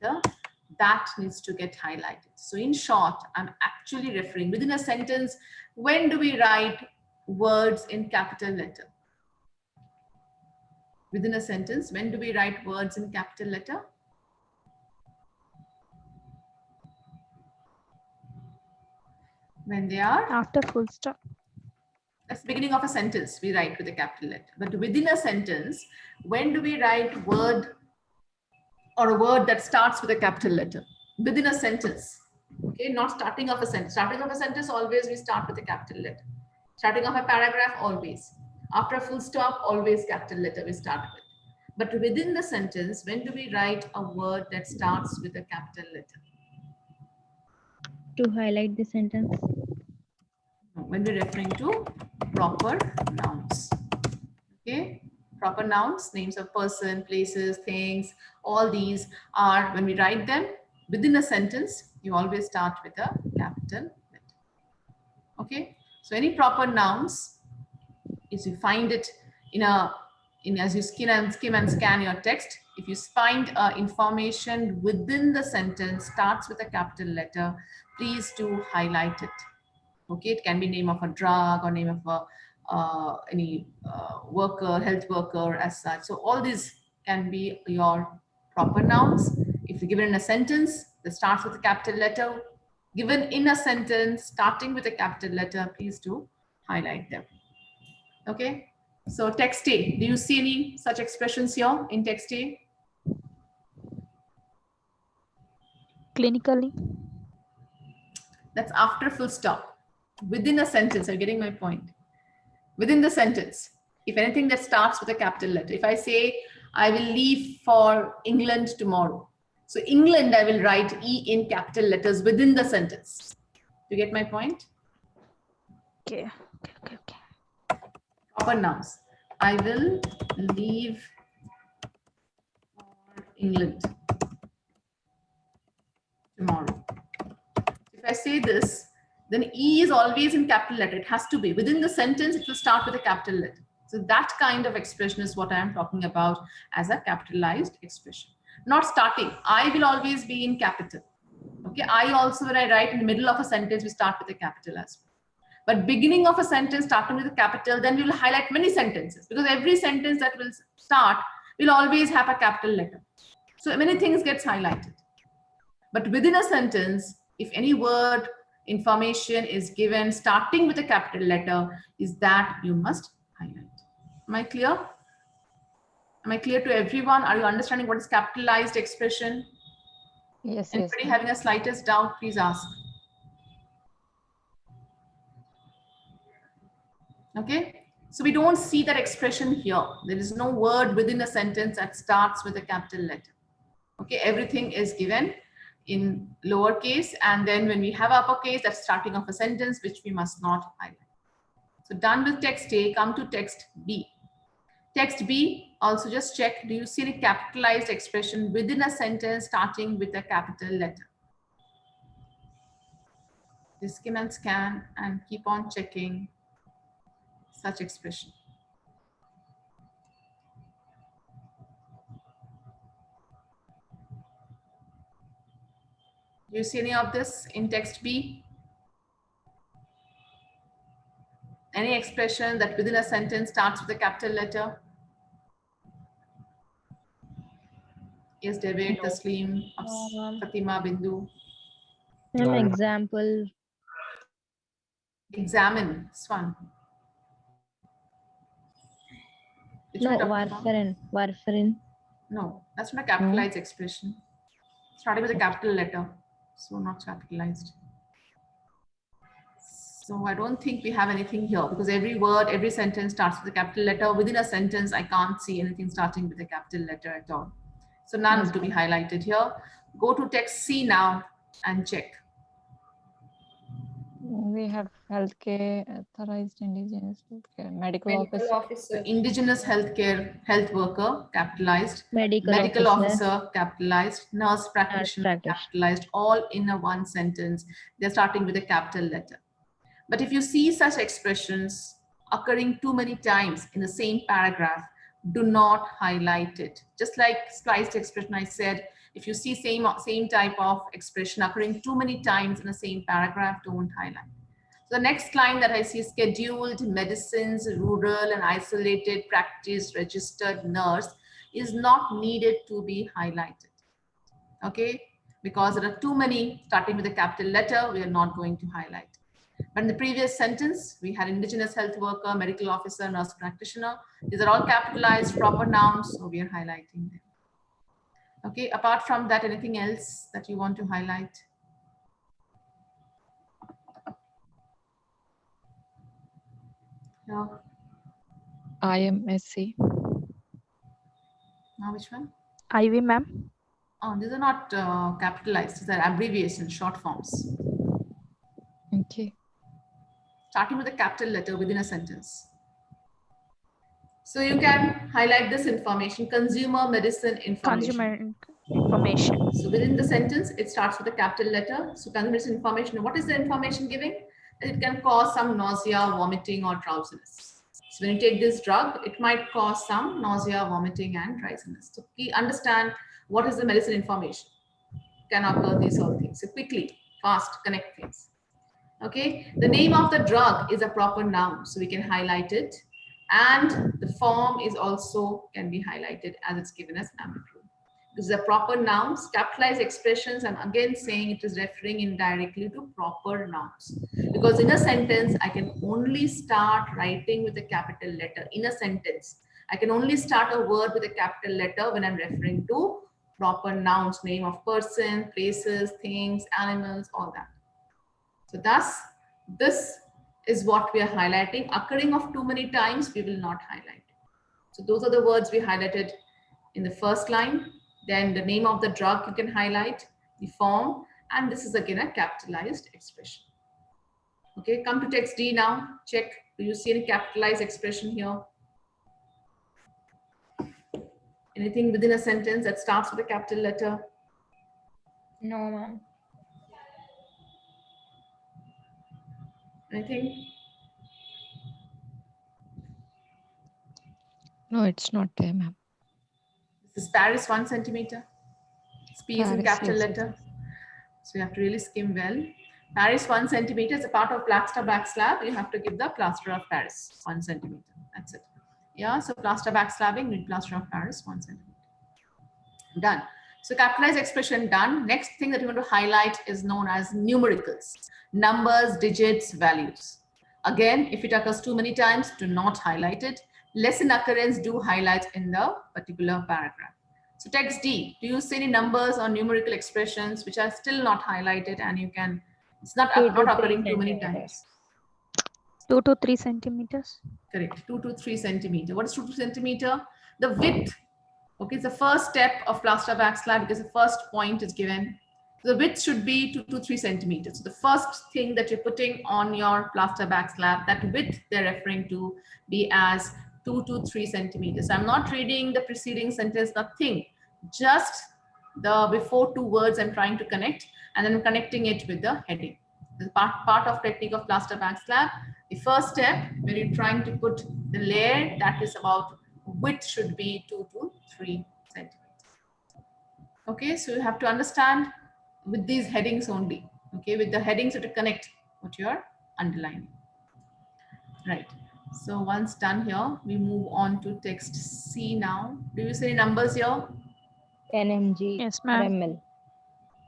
letter, that needs to get highlighted. So in short, I'm actually referring within a sentence, when do we write words in capital letter? Within a sentence, when do we write words in capital letter? When they are After full stop. That's the beginning of a sentence, we write with a capital letter. But within a sentence, when do we write word or a word that starts with a capital letter? Within a sentence, okay, not starting of a sentence. Starting of a sentence, always we start with a capital letter. Starting of a paragraph, always. After a full stop, always capital letter we start with. But within the sentence, when do we write a word that starts with a capital letter? To highlight the sentence. When we're referring to proper nouns. Okay, proper nouns, names of person, places, things, all these are, when we write them within a sentence, you always start with a capital letter. Okay, so any proper nouns, if you find it as you skim and scan your text, if you find information within the sentence starts with a capital letter, please do highlight it. Okay, it can be name of a drug or name of a any worker, health worker as such. So all these can be your proper nouns. If you're given in a sentence that starts with a capital letter, given in a sentence starting with a capital letter, please do highlight them. Okay, so text A, do you see any such expressions here in text A? Clinically. That's after full stop. Within a sentence, you're getting my point. Within the sentence, if anything that starts with a capital letter, if I say, I will leave for England tomorrow. So England, I will write E in capital letters within the sentence. You get my point? Okay. Proper nouns. I will leave for England tomorrow. If I say this, then E is always in capital letter. It has to be. Within the sentence, it will start with a capital letter. So that kind of expression is what I am talking about as a capitalized expression. Not starting. I will always be in capital. Okay, I also, when I write in the middle of a sentence, we start with a capital as well. But beginning of a sentence starting with a capital, then we will highlight many sentences, because every sentence that will start will always have a capital letter. So many things gets highlighted. But within a sentence, if any word information is given starting with a capital letter, is that you must highlight. Am I clear? Am I clear to everyone? Are you understanding what is capitalized expression? Yes, yes. Anybody having a slightest doubt, please ask. Okay, so we don't see that expression here. There is no word within a sentence that starts with a capital letter. Okay, everything is given in lowercase, and then when we have uppercase, that's starting of a sentence, which we must not highlight. So done with text A, come to text B. Text B, also just check, do you see any capitalized expression within a sentence starting with a capital letter? Just skim and scan and keep on checking such expression. Do you see any of this in text B? Any expression that within a sentence starts with a capital letter? Yes, David, No. Taslim, Fatima, Bindu. An No, ma'am. example. Examine, Swan. Which No, one you're talking about? warfarin. Warfarin. No, that's not a capitalized expression. Starting with a capital letter, so not capitalized. So I don't think we have anything here, because every word, every sentence starts with a capital letter. Within a sentence, I can't see anything starting with a capital letter at all. So none Yes, to be highlighted here. Go to text C now and check. we have healthcare, authorized indigenous healthcare, medical officer. So indigenous healthcare, health worker, capitalized. Medical Officer, capitalized. Nurse practitioner, practitioner. capitalized. All in a one sentence. They're starting with a capital letter. But if you see such expressions occurring too many times in the same paragraph, do not highlight it. Just like spliced expression, I said, if you see same type of expression occurring too many times in the same paragraph, don't highlight. So the next line that I see, scheduled medicines, rural and isolated practice, registered nurse, is not needed to be highlighted. Okay, because there are too many starting with a capital letter, we are not going to highlight. But in the previous sentence, we had indigenous health worker, medical officer, nurse practitioner. These are all capitalized proper nouns, so we are highlighting them. Okay, apart from that, anything else that you want to highlight? No. IMSC. Now which one? IV, ma'am. Oh, these are not capitalized. These are abbreviations, short forms. Okay. Starting with a capital letter within a sentence. So you can highlight this information, consumer medicine information. Consumer information. So within the sentence, it starts with a capital letter. So consumer medicine information. What is the information giving? It can cause some nausea, vomiting, or drowsiness. So when you take this drug, it might cause some nausea, vomiting, and drowsiness. So understand what is the medicine information. Can occur these all things. So quickly, fast, connect things. Okay, the name of the drug is a proper noun, so we can highlight it. And the form is also can be highlighted as it's given as Numerical. This is a proper nouns, capitalized expressions. I'm again saying it is referring indirectly to proper nouns. Because in a sentence, I can only start writing with a capital letter. In a sentence, I can only start a word with a capital letter when I'm referring to proper nouns, name of person, places, things, animals, all that. So thus, this is what we are highlighting. Occurring of too many times, we will not highlight. So those are the words we highlighted in the first line. Then the name of the drug you can highlight, the form, and this is again a capitalized expression. Okay, come to text D now. Check, do you see any capitalized expression here? Anything within a sentence that starts with a capital letter? No, ma'am. Anything? No, it's not there, ma'am. This is Paris 1 centimeter. P is in Paris, capital yes, letter. So you have to really skim well. Paris 1 centimeter is a part of plaster back slab. You have to give the plaster of Paris 1 centimeter. That's it. Yeah, so plaster back slabbing, need plaster of Paris 1 centimeter. Done. So capitalized expression done. Next thing that you want to highlight is known as numericals. Numbers, digits, values. Again, if it occurs too many times, do not highlight it. Less in occurrence, do highlight in the particular paragraph. So text D, do you see any numbers or numerical expressions which are still not highlighted and you can, it's not occurring too many times. 2 to 3 centimeters. Correct, 2 to 3 centimeter. What is 2 to centimeter? The width. Okay, it's the first step of plaster back slab because the first point is given. The width should be 2 to 3 centimeters. So the first thing that you're putting on your plaster back slab, that width they're referring to be as 2 to 3 centimeters. I'm not reading the preceding sentence, nothing. Just the before two words I'm trying to connect and then connecting it with the heading. The part of technique of plaster back slab. The first step when you're trying to put the layer, that is about width should be 2 to 3 centimeters. Okay, so you have to understand with these headings only. Okay, with the headings to connect what you're underlining. Right. So once done here, we move on to text C now. Do you see any numbers here? 10 mg Yes, per ma'am. ml.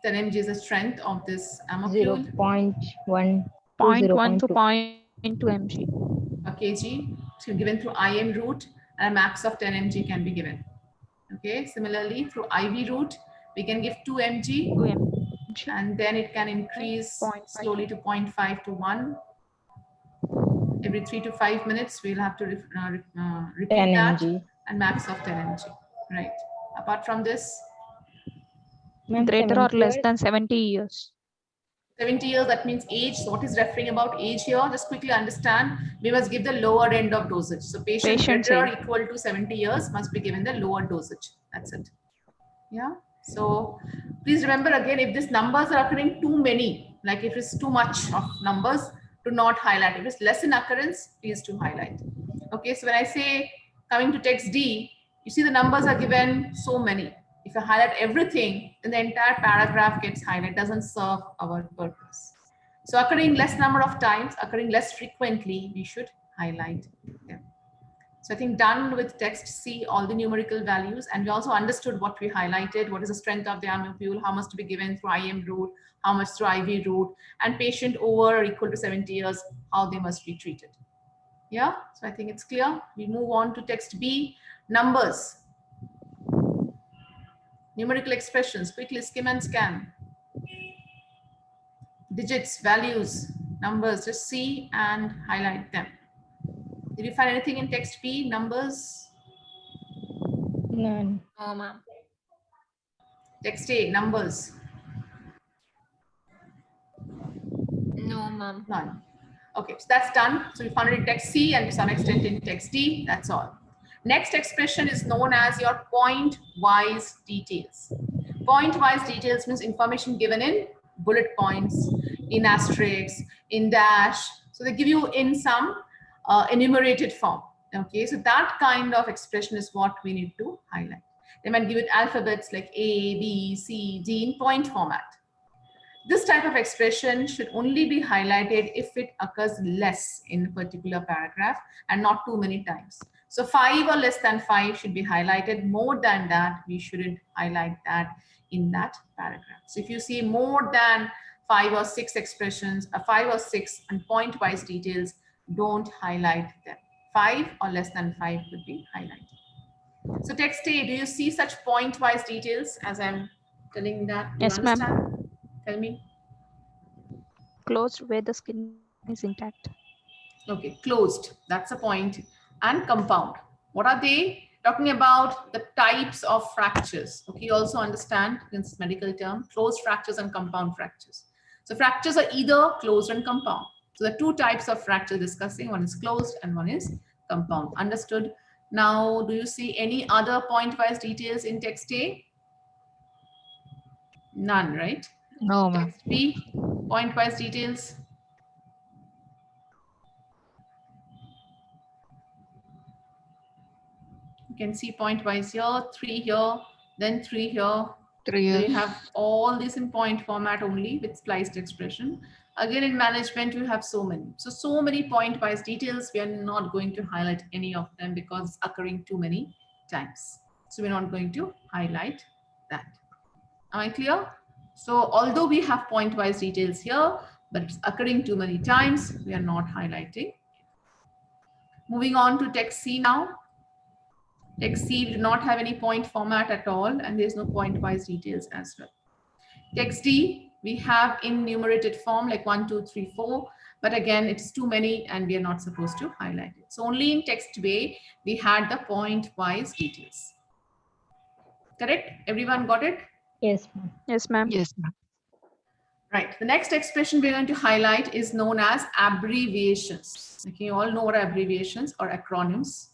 10 mg is the strength of this 0.1 ampule. 0.1 to 0.2. 0.2 mg. A kg so given through IM route and a max of 10 mg can be given. Okay, similarly through IV route, we can give 2 mg 2 mg. and then it can increase 0.5. slowly to 0.5 to 1. Every 3 to 5 minutes, we'll have to repeat 10 that mg. and max of 10 mg. Right. Apart from this, Ma'am, Greater or 70 less years. than 70 years. 70 years, that means age. So what is referring about age here? Just quickly understand, we must give the lower end of dosage. So patient Patient's greater or age. equal to 70 years must be given the lower dosage. That's it. Yeah. So please remember again, if these numbers are occurring too many, like if it's too much of numbers, do not highlight. If it's less in occurrence, please do highlight. Okay. So when I say coming to text D, you see the numbers are given so many. If you highlight everything, then the entire paragraph gets highlighted, doesn't serve our purpose. So occurring less number of times, occurring less frequently, we should highlight them. So I think done with text C, all the numerical values, and we also understood what we highlighted, what is the strength of the ampule, how much to be given through IM route, how much through IV route, and patient over or equal to 70 years, how they must be treated. Yeah, so I think it's clear. We move on to text B, numbers. Numerical expressions, quickly skim and scan. Digits, values, numbers, just see and highlight them. Did you find anything in text B, numbers? None. No, ma'am. Text A, numbers, No, ma'am. none. Okay, so that's done. So we found it in text C and to some extent in text D, that's all. Next expression is known as your point-wise details. Point-wise details means information given in bullet points, in asterisks, in dash. So they give you in some enumerated form. Okay, so that kind of expression is what we need to highlight. They might give it alphabets like A, B, C, D in point format. This type of expression should only be highlighted if it occurs less in a particular paragraph and not too many times. So 5 or less than 5 should be highlighted. More than that, we shouldn't highlight that in that paragraph. So if you see more than 5 or 6 expressions, 5 or 6 and point-wise details, don't highlight them. 5 or less than 5 would be highlighted. So text A, do you see such point-wise details as I'm telling that? Do you Yes, ma'am. understand? Tell me. Closed where the skin is intact. Okay, closed. That's a point. And compound. What are they? Talking about the types of fractures. Okay, you also understand this medical term, closed fractures and compound fractures. So fractures are either closed and compound. So the two types of fracture discussing, one is closed and one is compound. Understood? Now, do you see any other point-wise details in text A? None, right? No, ma'am. Text B, point-wise details. can see pointwise here, 3 here, then 3 here. 3 Then years. you have all this in point format only with spliced expression. Again, in management, you have so many. So many pointwise details. We are not going to highlight any of them because it's occurring too many times. So we're not going to highlight that. Am I clear? So although we have pointwise details here, but it's occurring too many times, we are not highlighting. Moving on to text C now. Text C do not have any point format at all, and there's no pointwise details as well. Text D, we have in numerated form like 1, 2, 3, 4, but again, it's too many and we are not supposed to highlight it. So only in text B, we had the pointwise details. Correct? Everyone got it? Yes, ma'am. Yes, ma'am. Yes, ma'am. Right. The next expression we're going to highlight is known as abbreviations. Okay, you all know what abbreviations or acronyms.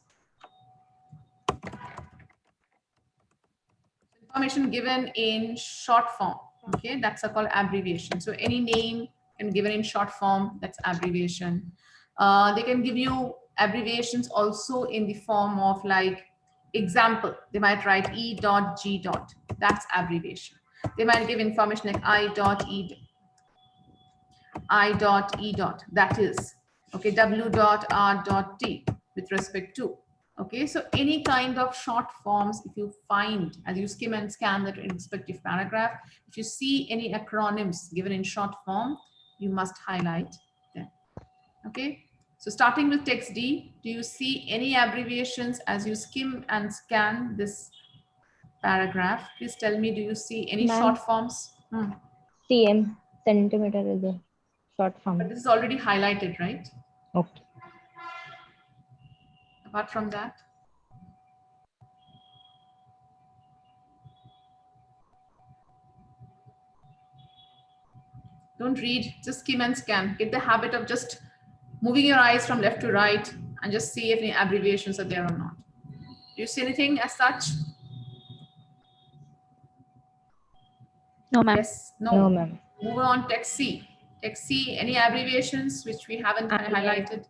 Information given in short form. Okay, that's called abbreviation. So any name can given in short form, that's abbreviation. They can give you abbreviations also in the form of like example. They might write E dot G dot. That's abbreviation. They might give information like I dot E dot. That is okay. W dot R dot T with respect to. Okay, so any kind of short forms, if you find, as you skim and scan the respective paragraph, if you see any acronyms given in short form, you must highlight them. Okay, so starting with text D, do you see any abbreviations as you skim and scan this paragraph? Please tell me, do you see any Ma'am. short forms? CM, centimeter is a short form. But this is already highlighted, right? Okay. Apart from that, don't read, just skim and scan. Get the habit of just moving your eyes from left to right and just see if any abbreviations are there or not. Do you see anything as such? No, ma'am. Yes, No, ma'am. Move on, text C. Text C, any abbreviations which we haven't IM. highlighted?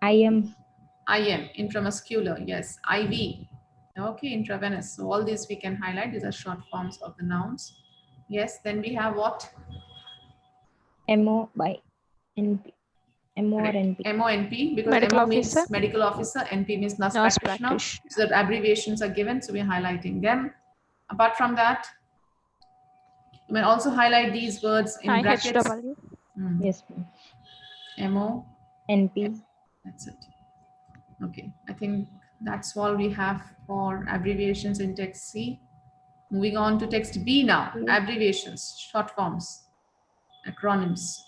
IM. IM, intramuscular, yes. IV, okay, intravenous. So all these we can highlight. These are short forms of the nouns. Yes, then we have what? MO by NP. MO or Correct. NP. MONP, because Medical MO officer. means medical officer, NP means nurse Nurse practitioner. practitioner. So that abbreviations are given, so we're highlighting them. Apart from that, you may also highlight these words in brackets. IHW. Yes, ma'am. MO, NP. that's it. Okay, I think that's all we have for abbreviations in text C. Moving on to text B now, abbreviations, short forms, acronyms.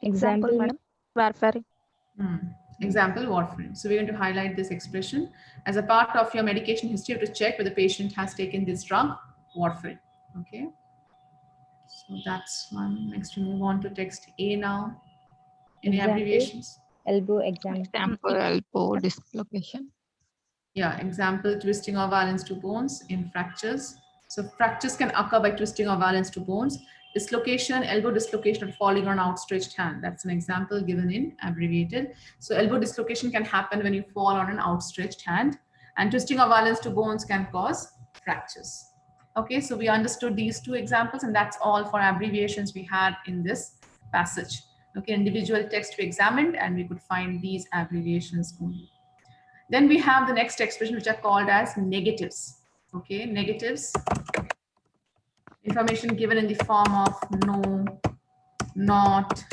Example, Madam. Warfarin. Example, warfarin. So we're going to highlight this expression. As a part of your medication history, you have to check whether the patient has taken this drug, warfarin. Okay. So that's one. Next, we move on to text A now. Any Example. abbreviations? Elbow example. Example, elbow dislocation. Yeah, example, twisting or violence to bones in fractures. So fractures can occur by twisting or violence to bones. Dislocation, elbow dislocation or falling on an outstretched hand. That's an example given in abbreviated. So elbow dislocation can happen when you fall on an outstretched hand, and twisting or violence to bones can cause fractures. Okay, so we understood these two examples, and that's all for abbreviations we had in this passage. Okay, individual text we examined, and we could find these abbreviations only. Then we have the next expression, which are called as negatives. Okay, negatives. Information given in the form of no, not,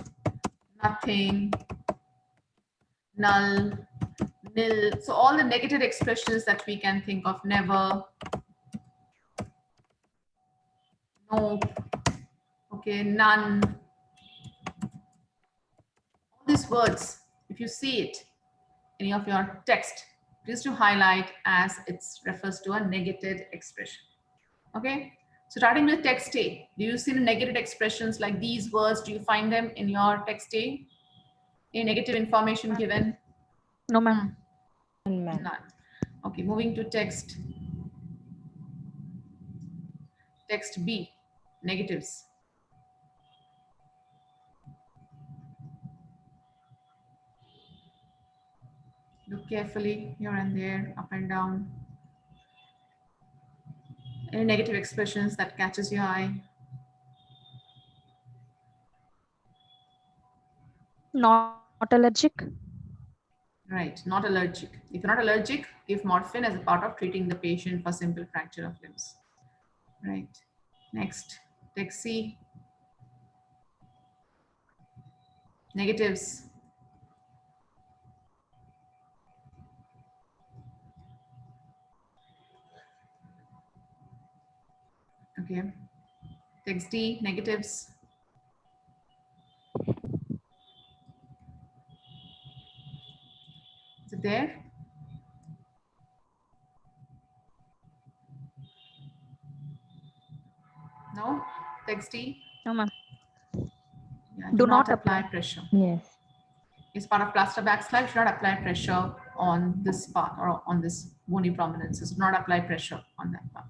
nothing, null, nil. So all the negative expressions that we can think of: never, no, okay, none. All these words, if you see it, any of your text, please to highlight as it refers to a negative expression. Okay, so starting with text A, do you see the negative expressions like these words? Do you find them in your text A? A negative information given? No, ma'am. None. None. Okay, moving to text Text B, negatives. Look carefully here and there, up and down. Any negative expressions that catches your eye? Not allergic. Right, not allergic. If you're not allergic, give morphine as a part of treating the patient for simple fracture of limbs. Right. Next, text C. Negatives. Okay. Text D, negatives. Is it there? No? Text D? No, ma'am. Yeah, Do not apply. pressure. Yes. It's part of plaster backslide. Should not apply pressure on this part or on this bony prominences. Do not apply pressure on that part.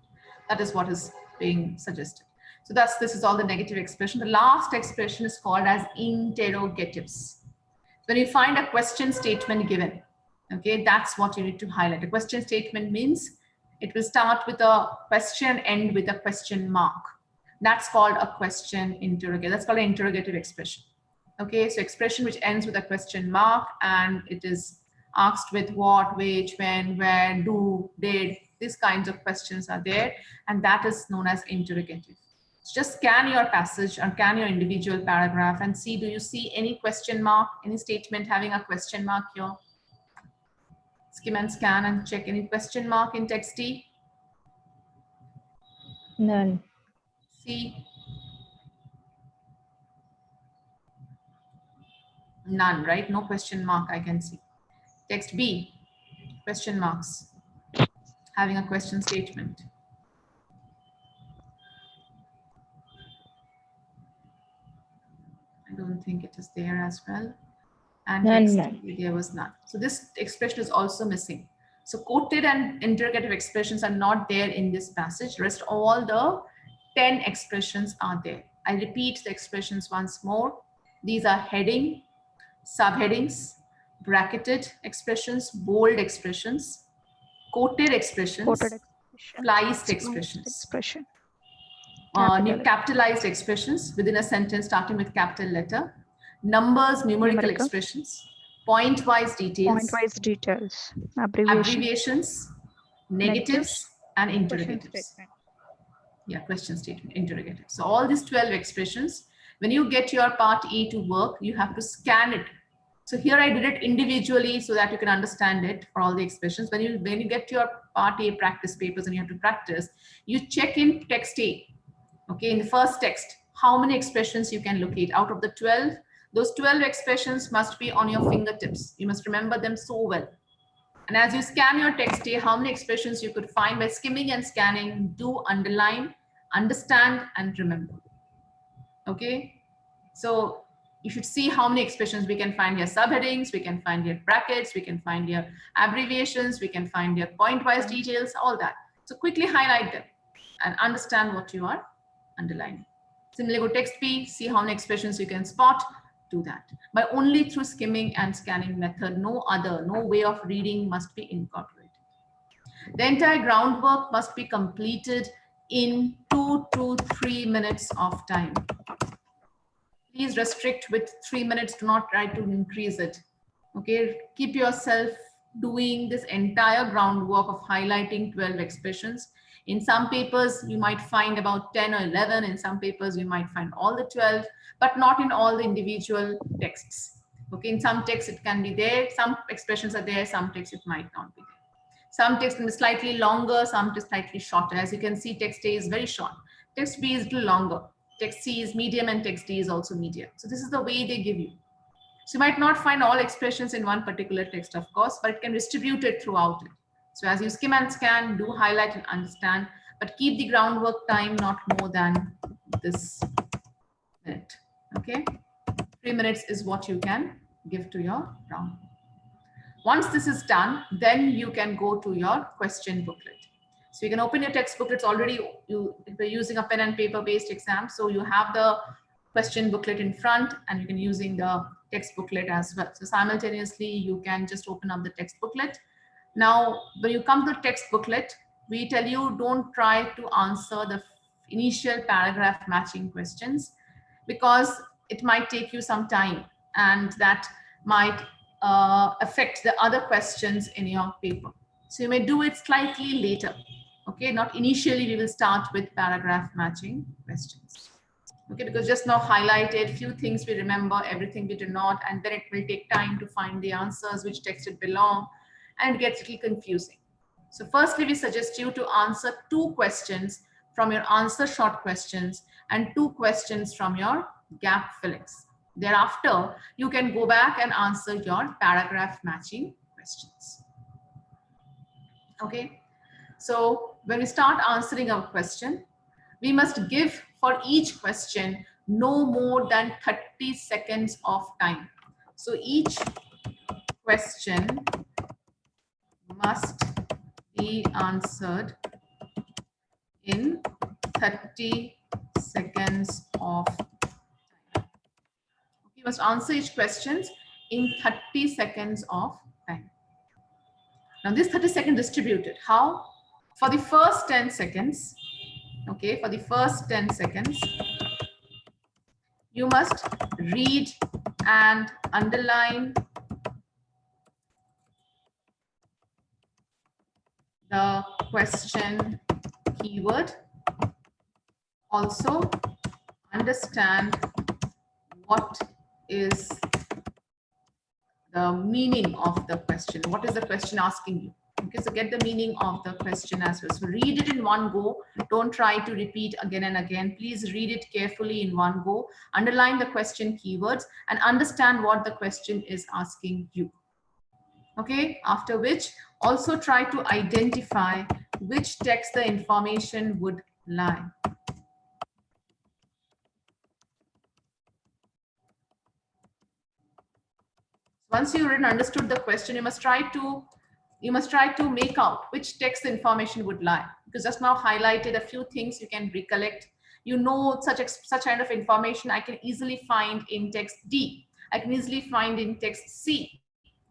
That is what is being suggested. So this is all the negative expression. The last expression is called as interrogatives. When you find a question statement given, okay, that's what you need to highlight. A question statement means it will start with a question, end with a question mark. That's called a question interrogative. That's called an interrogative expression. Okay, so expression which ends with a question mark and it is asked with what, which, when, where, do, did. These kinds of questions are there, and that is known as interrogative. So just scan your passage or scan your individual paragraph and see, do you see any question mark, any statement having a question mark here? Skim and scan and check any question mark in text D. None. C. None, right? No question mark I can see. Text B, question marks, having a question statement. I don't think it is there as well. And None, text D, there was none. So this expression is also missing. So quoted and interrogative expressions are not there in this passage. Rest all the 10 expressions are there. I repeat the expressions once more. These are heading, subheadings, bracketed expressions, bold expressions, quoted expressions, Quoted expression. spliced expressions, Expression. new capitalized expressions within a sentence starting with capital letter, numbers, numerical expressions, pointwise details, Pointwise details. Abbreviation. abbreviations, negatives, and Question interrogatives. statement. Yeah, question statement, interrogative. So all these 12 expressions, when you get your part E to work, you have to scan it. So here I did it individually so that you can understand it for all the expressions. When you get your part A practice papers and you have to practice, you check in text A. Okay, in the first text, how many expressions you can locate out of the 12. Those 12 expressions must be on your fingertips. You must remember them so well. And as you scan your text A, how many expressions you could find by skimming and scanning, do underline, understand, and remember. Okay, so you should see how many expressions we can find here. Subheadings, we can find here brackets, we can find here abbreviations, we can find here pointwise details, all that. So quickly highlight them and understand what you are underlining. Similarly, go text B, see how many expressions you can spot, do that. But only through skimming and scanning method, no way of reading must be incorporated. The entire groundwork must be completed in 2 to 3 minutes of time. Please restrict with 3 minutes. Do not try to increase it. Okay, keep yourself doing this entire groundwork of highlighting 12 expressions. In some papers, you might find about 10 or 11. In some papers, you might find all the 12, but not in all the individual texts. Okay, in some texts, it can be there. Some expressions are there. Some texts, it might not be there. Some text can be slightly longer, some text slightly shorter. As you can see, text A is very short. Text B is a little longer. Text C is medium and text D is also medium. So this is the way they give you. So you might not find all expressions in one particular text, of course, but it can distribute it throughout it. So as you skim and scan, do highlight and understand, but keep the groundwork time not more than this minute. Okay, 3 minutes is what you can give to your groundwork. Once this is done, then you can go to your question booklet. So you can open your textbook. It's already, we're using a pen and paper based exam. So you have the question booklet in front and you can using the text booklet as well. So simultaneously, you can just open up the text booklet. Now, when you come to the text booklet, we tell you don't try to answer the initial paragraph matching questions because it might take you some time and that might affect the other questions in your paper. So you may do it slightly later. Okay, not initially, we will start with paragraph matching questions. Okay, because just now highlighted few things we remember, everything we do not, and then it will take time to find the answers, which text it belong, and it gets a little confusing. So firstly, we suggest you to answer 2 questions from your answer short questions and 2 questions from your gap fillings. Thereafter, you can go back and answer your paragraph matching questions. Okay, so when we start answering our question, we must give for each question no more than 30 seconds of time. So each question must be answered in 30 seconds of time. You must answer each question in 30 seconds of time. Now this 30 seconds distributed. How? For the first 10 seconds, okay, for the first 10 seconds, you must read and underline the question keyword. Also understand what is the meaning of the question. What is the question asking you? Okay, so get the meaning of the question as well. So read it in one go. Don't try to repeat again and again. Please read it carefully in one go. Underline the question keywords and understand what the question is asking you. Okay, after which also try to identify which text the information would lie. Once you've understood the question, you must try to make out which text the information would lie, because just now highlighted a few things you can recollect. You know, such kind of information I can easily find in text D. I can easily find in text C.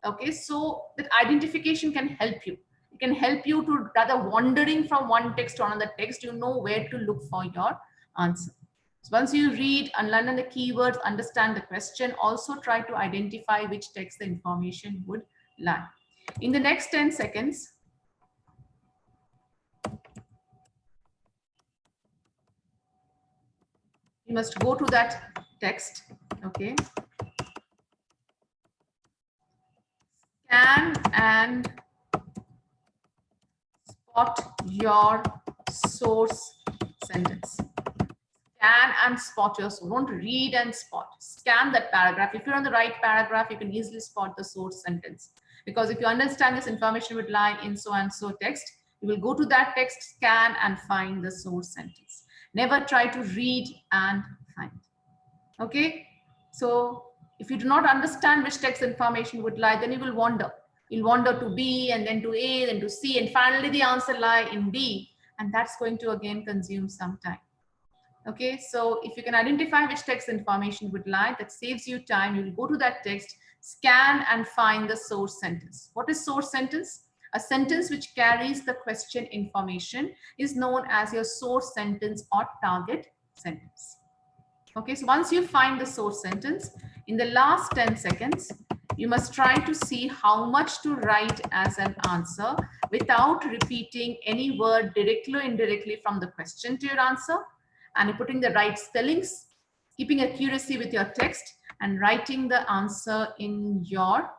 Okay, so that identification can help you. It can help you to, rather wandering from one text to another text, you know where to look for your answer. So once you read and learn the keywords, understand the question, also try to identify which text the information would lie. In the next 10 seconds, you must go to that text, okay? Scan and spot your source sentence. Scan and spot your source. Don't read and spot. Scan that paragraph. If you're on the right paragraph, you can easily spot the source sentence. Because if you understand this information would lie in so and so text, you will go to that text, scan and find the source sentence. Never try to read and find. Okay? So if you do not understand which text information would lie, then you will wander. You'll wander to B and then to A, then to C, and finally the answer lie in B. And that's going to again consume some time. Okay, so if you can identify which text information would lie, that saves you time. You will go to that text, scan and find the source sentence. What is source sentence? A sentence which carries the question information is known as your source sentence or target sentence. Okay, so once you find the source sentence, in the last 10 seconds, you must try to see how much to write as an answer without repeating any word directly or indirectly from the question to your answer, and putting the right spellings, keeping accuracy with your text, and writing the answer in your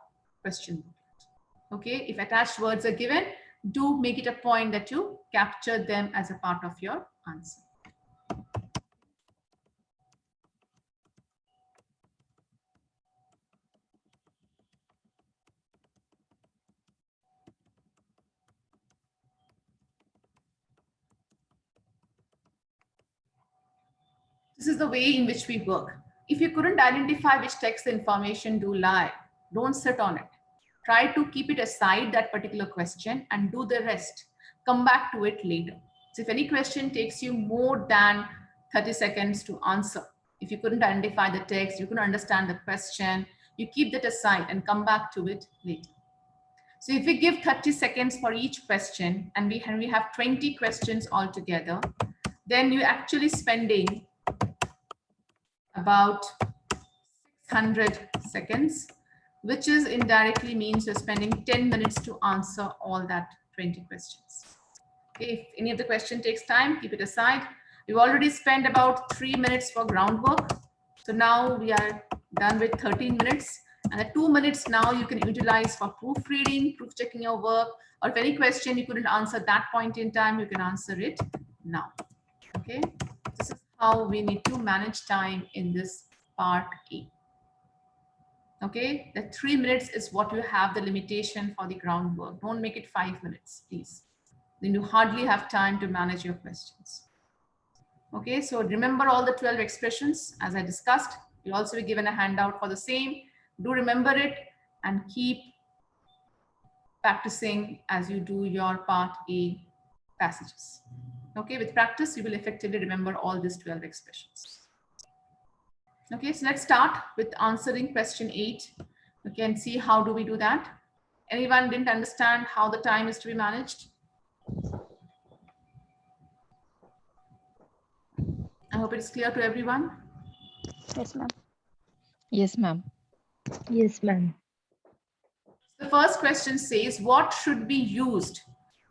question booklet. Okay, if attached words are given, do make it a point that you capture them as a part of your answer. This is the way in which we work. If you couldn't identify which text information do lie, don't sit on it. Try to keep it aside, that particular question, and do the rest. come back to it later. So if any question takes you more than 30 seconds to answer, if you couldn't identify the text, you couldn't understand the question, you keep that aside and come back to it later. So if we give 30 seconds for each question and we have 20 questions altogether, then you're actually spending about 600 seconds, which is indirectly means you're spending 10 minutes to answer all that 20 questions. Okay, if any of the question takes time, keep it aside. We've already spent about 3 minutes for groundwork. So now we are done with 13 minutes. And the 2 minutes now you can utilize for proofreading, proof checking your work, or if any question you couldn't answer at that point in time, you can answer it now. Okay, this is how we need to manage time in this part A. Okay, the 3 minutes is what you have the limitation for the groundwork. Don't make it 5 minutes, please. Then you hardly have time to manage your questions. Okay, so remember all the 12 expressions as I discussed. You'll also be given a handout for the same. Do remember it and keep practicing as you do your part A passages. Okay, with practice, you will effectively remember all these 12 expressions. Okay, so let's start with answering question 8. Okay, and see how do we do that. Anyone didn't understand how the time is to be managed? I hope it's clear to everyone. Yes, ma'am. Yes, ma'am. Yes, ma'am. The first question says, what should be used?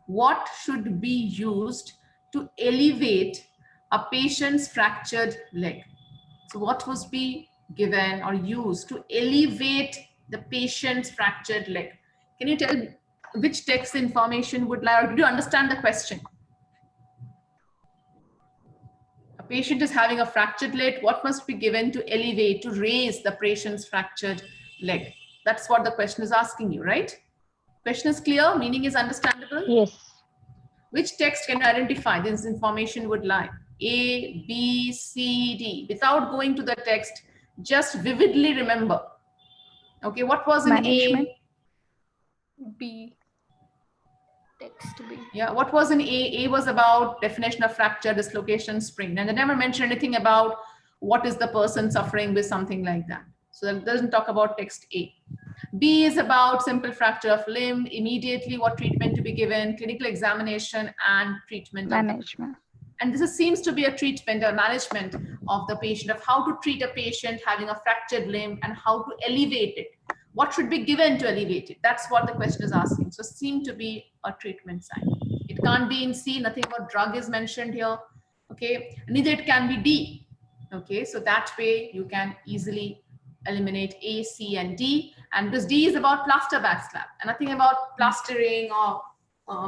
What should be used to elevate a patient's fractured leg? So what must be given or used to elevate the patient's fractured leg? Can you tell which text information would like, or did you understand the question? A patient is having a fractured leg. What must be given to elevate, to raise the patient's fractured leg? That's what the question is asking you, right? Question is clear, meaning is understandable? Yes. Which text can you identify this information would lie? A, B, C, D. Without going to the text, just vividly remember. Okay, what was in Management. A? B. Text B. Yeah, what was in A? A was about definition of fracture, dislocation, sprain. And they never mentioned anything about what is the person suffering with something like that. So that doesn't talk about text A. B is about simple fracture of limb, immediately what treatment to be given, clinical examination and treatment. Management. And this seems to be a treatment or management of the patient, of how to treat a patient having a fractured limb and how to elevate it. What should be given to elevate it? That's what the question is asking. So seem to be a treatment side. It can't be in C, nothing about drug is mentioned here. Okay, neither it can be D. Okay, so that way you can easily eliminate A, C, and D. And this D is about plaster backslab, and nothing about plastering or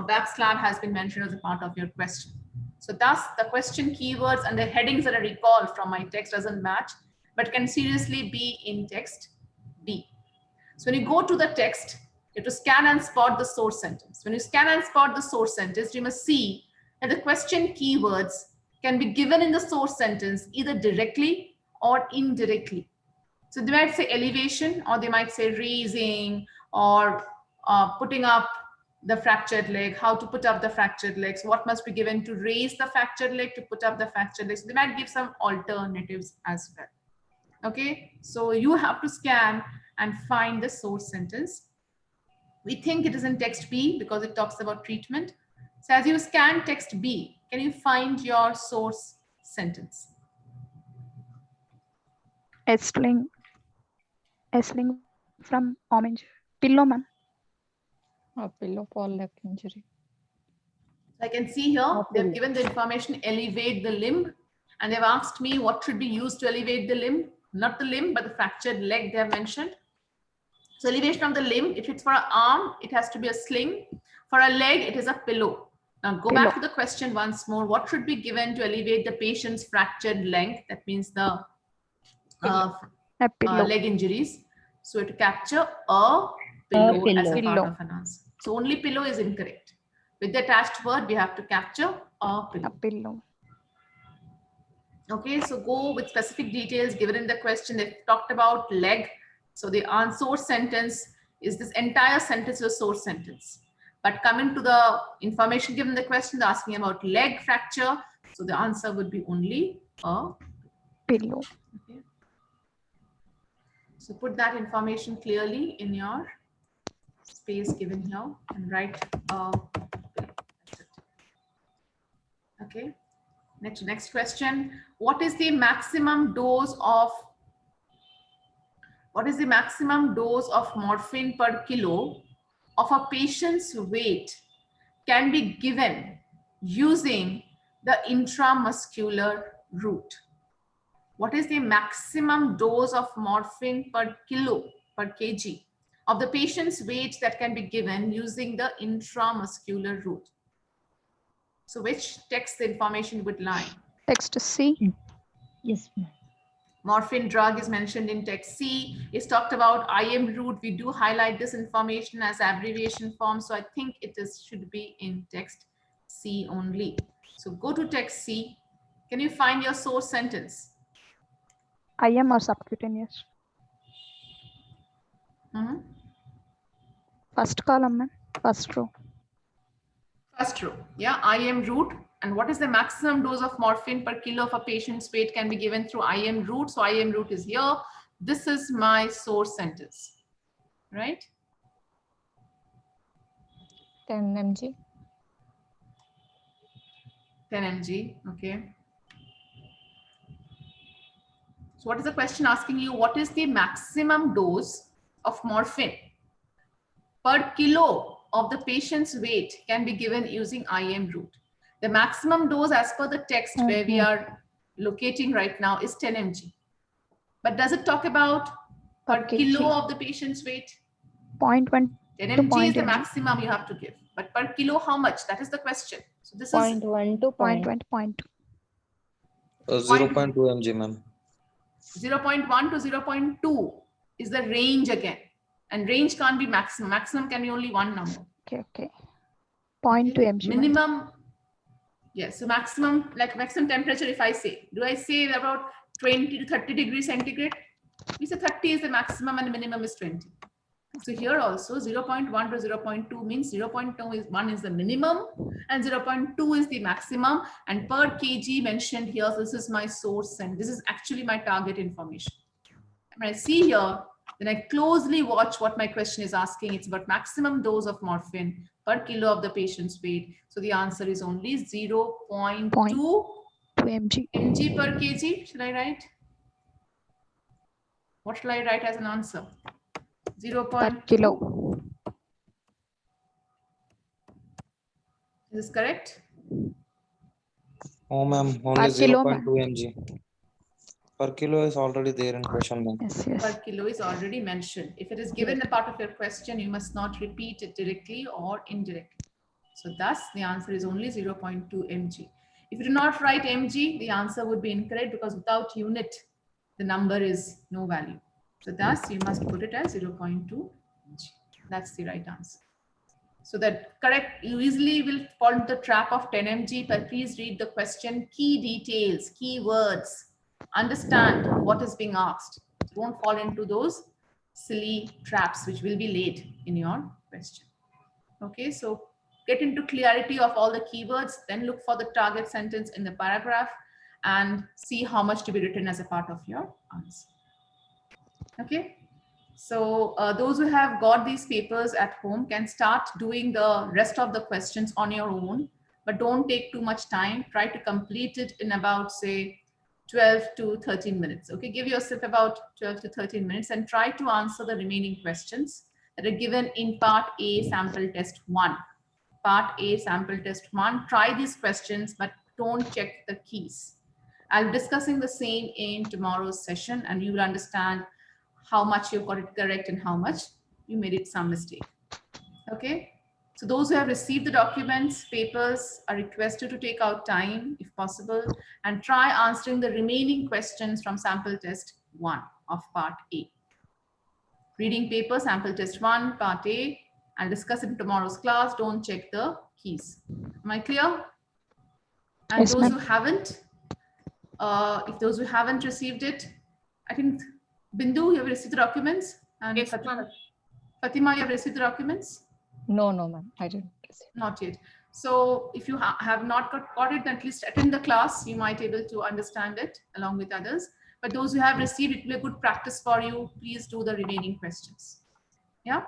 backslab has been mentioned as a part of your question. So thus the question keywords and the headings that I recall from my text doesn't match, but can seriously be in text B. So when you go to the text, you have to scan and spot the source sentence. When you scan and spot the source sentence, you must see that the question keywords can be given in the source sentence either directly or indirectly. So they might say elevation, or they might say raising, or putting up the fractured leg, how to put up the fractured legs, what must be given to raise the fractured leg, to put up the fractured legs. So they might give some alternatives as well. Okay, so you have to scan and find the source sentence. We think it is in text B because it talks about treatment. So as you scan text B, can you find your source sentence? Estling from orange. Pillow, ma'am. A pillow for leg injury. I can see here, they've given the information, elevate the limb. And they've asked me what should be used to elevate the limb. Not the limb, but the fractured leg they have mentioned. So elevation of the limb, if it's for an arm, it has to be a sling. For a leg, it is a pillow. Now go back to the question once more. What should be given to elevate the patient's fractured leg? That means the leg injuries. So to capture a pillow as a part of an answer. So only pillow is incorrect. With the attached word, we have to capture a pillow. A pillow. Okay, so go with specific details given in the question. They've talked about leg. So the source sentence is this entire sentence is a source sentence. But coming to the information given in the question, they're asking about leg fracture. So the answer would be only a Pillow. okay. So put that information clearly in your space given here and write that's it. Okay. Next question. What is the maximum dose of morphine per kilo of a patient's weight can be given using the intramuscular route? What is the maximum dose of morphine per kg of the patient's weight that can be given using the intramuscular route? So which text the information would lie? Text C. Yes, ma'am. Morphine drug is mentioned in text C. It's talked about IM route. We do highlight this information as abbreviation form. So I think it should be in text C only. So go to text C. Can you find your source sentence? IM or subcutaneous? First column, ma'am. First row. First row. Yeah, IM route. And what is the maximum dose of morphine per kilo of a patient's weight can be given through IM route? So IM route is here. This is my source sentence, right? 10 mg. 10 mg, okay. So what is the question asking you? What is the maximum dose of morphine per kilo of the patient's weight can be given using IM route? The maximum dose as per the text where we are locating right now is 10 mg. But does it talk about per kilo of the patient's weight? 0.1 10 to mg is the 0.8. maximum you have to give. But per kilo, how much? That is the question. So this is 0.1 to 0.2. 0.2. 0.2 mg, ma'am. 0.1 to 0.2 is the range again. And range can't be maximum. Maximum can be only one number. Okay. 0.2 mg. ma'am. Minimum, yes. So maximum, like maximum temperature, if I say, do I say about 20 to 30 degrees centigrade? We say 30 is the maximum and the minimum is 20. So here also 0.1 to 0.2 means 0.1 is the minimum and 0.2 is the maximum, and per kg mentioned here, this is my source and this is actually my target information. When I see here, then I closely watch what my question is asking. It's about maximum dose of morphine per kilo of the patient's weight. So the answer is only 0.2 2 mg. mg per kg. Should I write? What shall I write as an answer? 0.2 per kilo. Is this correct? Oh, ma'am, only Per kilo, 0.2 ma'am. mg. Per kilo is already there in question, ma'am. Yes. Per kilo is already mentioned. If it is given a part of your question, you must not repeat it directly or indirectly. So thus the answer is only 0.2 mg. If you do not write mg, the answer would be incorrect because without unit, the number is no value. So thus you must put it as 0.2 mg. That's the right answer. So that correct, you easily will fall into the trap of 10 mg, but please read the question, key details, key words, understand what is being asked. Don't fall into those silly traps which will be laid in your question. Okay, so get into clarity of all the keywords, then look for the target sentence in the paragraph and see how much to be written as a part of your answer. Okay, so those who have got these papers at home can start doing the rest of the questions on your own, but don't take too much time. Try to complete it in about, say, 12 to 13 minutes. Okay, give yourself about 12 to 13 minutes and try to answer the remaining questions that are given in part A sample test 1. Part A sample test 1. Try these questions, but don't check the keys. I'll be discussing the same in tomorrow's session and you will understand how much you got it correct and how much you made it some mistake. Okay. So those who have received the documents, papers are requested to take out time if possible and try answering the remaining questions from sample test 1 of part A. Reading paper, sample test 1, part A. I'll discuss it in tomorrow's class. Don't check the keys. Am I clear? And Yes, those ma'am. who haven't, if those who haven't received it, I think Bindu, you have received the documents? And Yes, Fatima, ma'am. Fatima, you have received the documents? No, ma'am, I didn't. Not yet. So if you have not got it, then at least attend the class. You might able to understand it along with others. But those who have received, it will be a good practice for you. Please do the remaining questions. Yeah,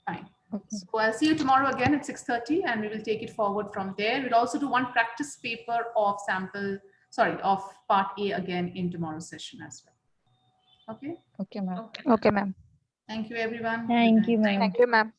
fine. Okay. So I'll see you tomorrow again at 6:30, and we will take it forward from there. We'll also do one practice paper of of part A again in tomorrow's session as well. Okay. Okay, ma'am. Okay, ma'am. Thank you, everyone. Good Thank night. you, ma'am. Thank you, ma'am.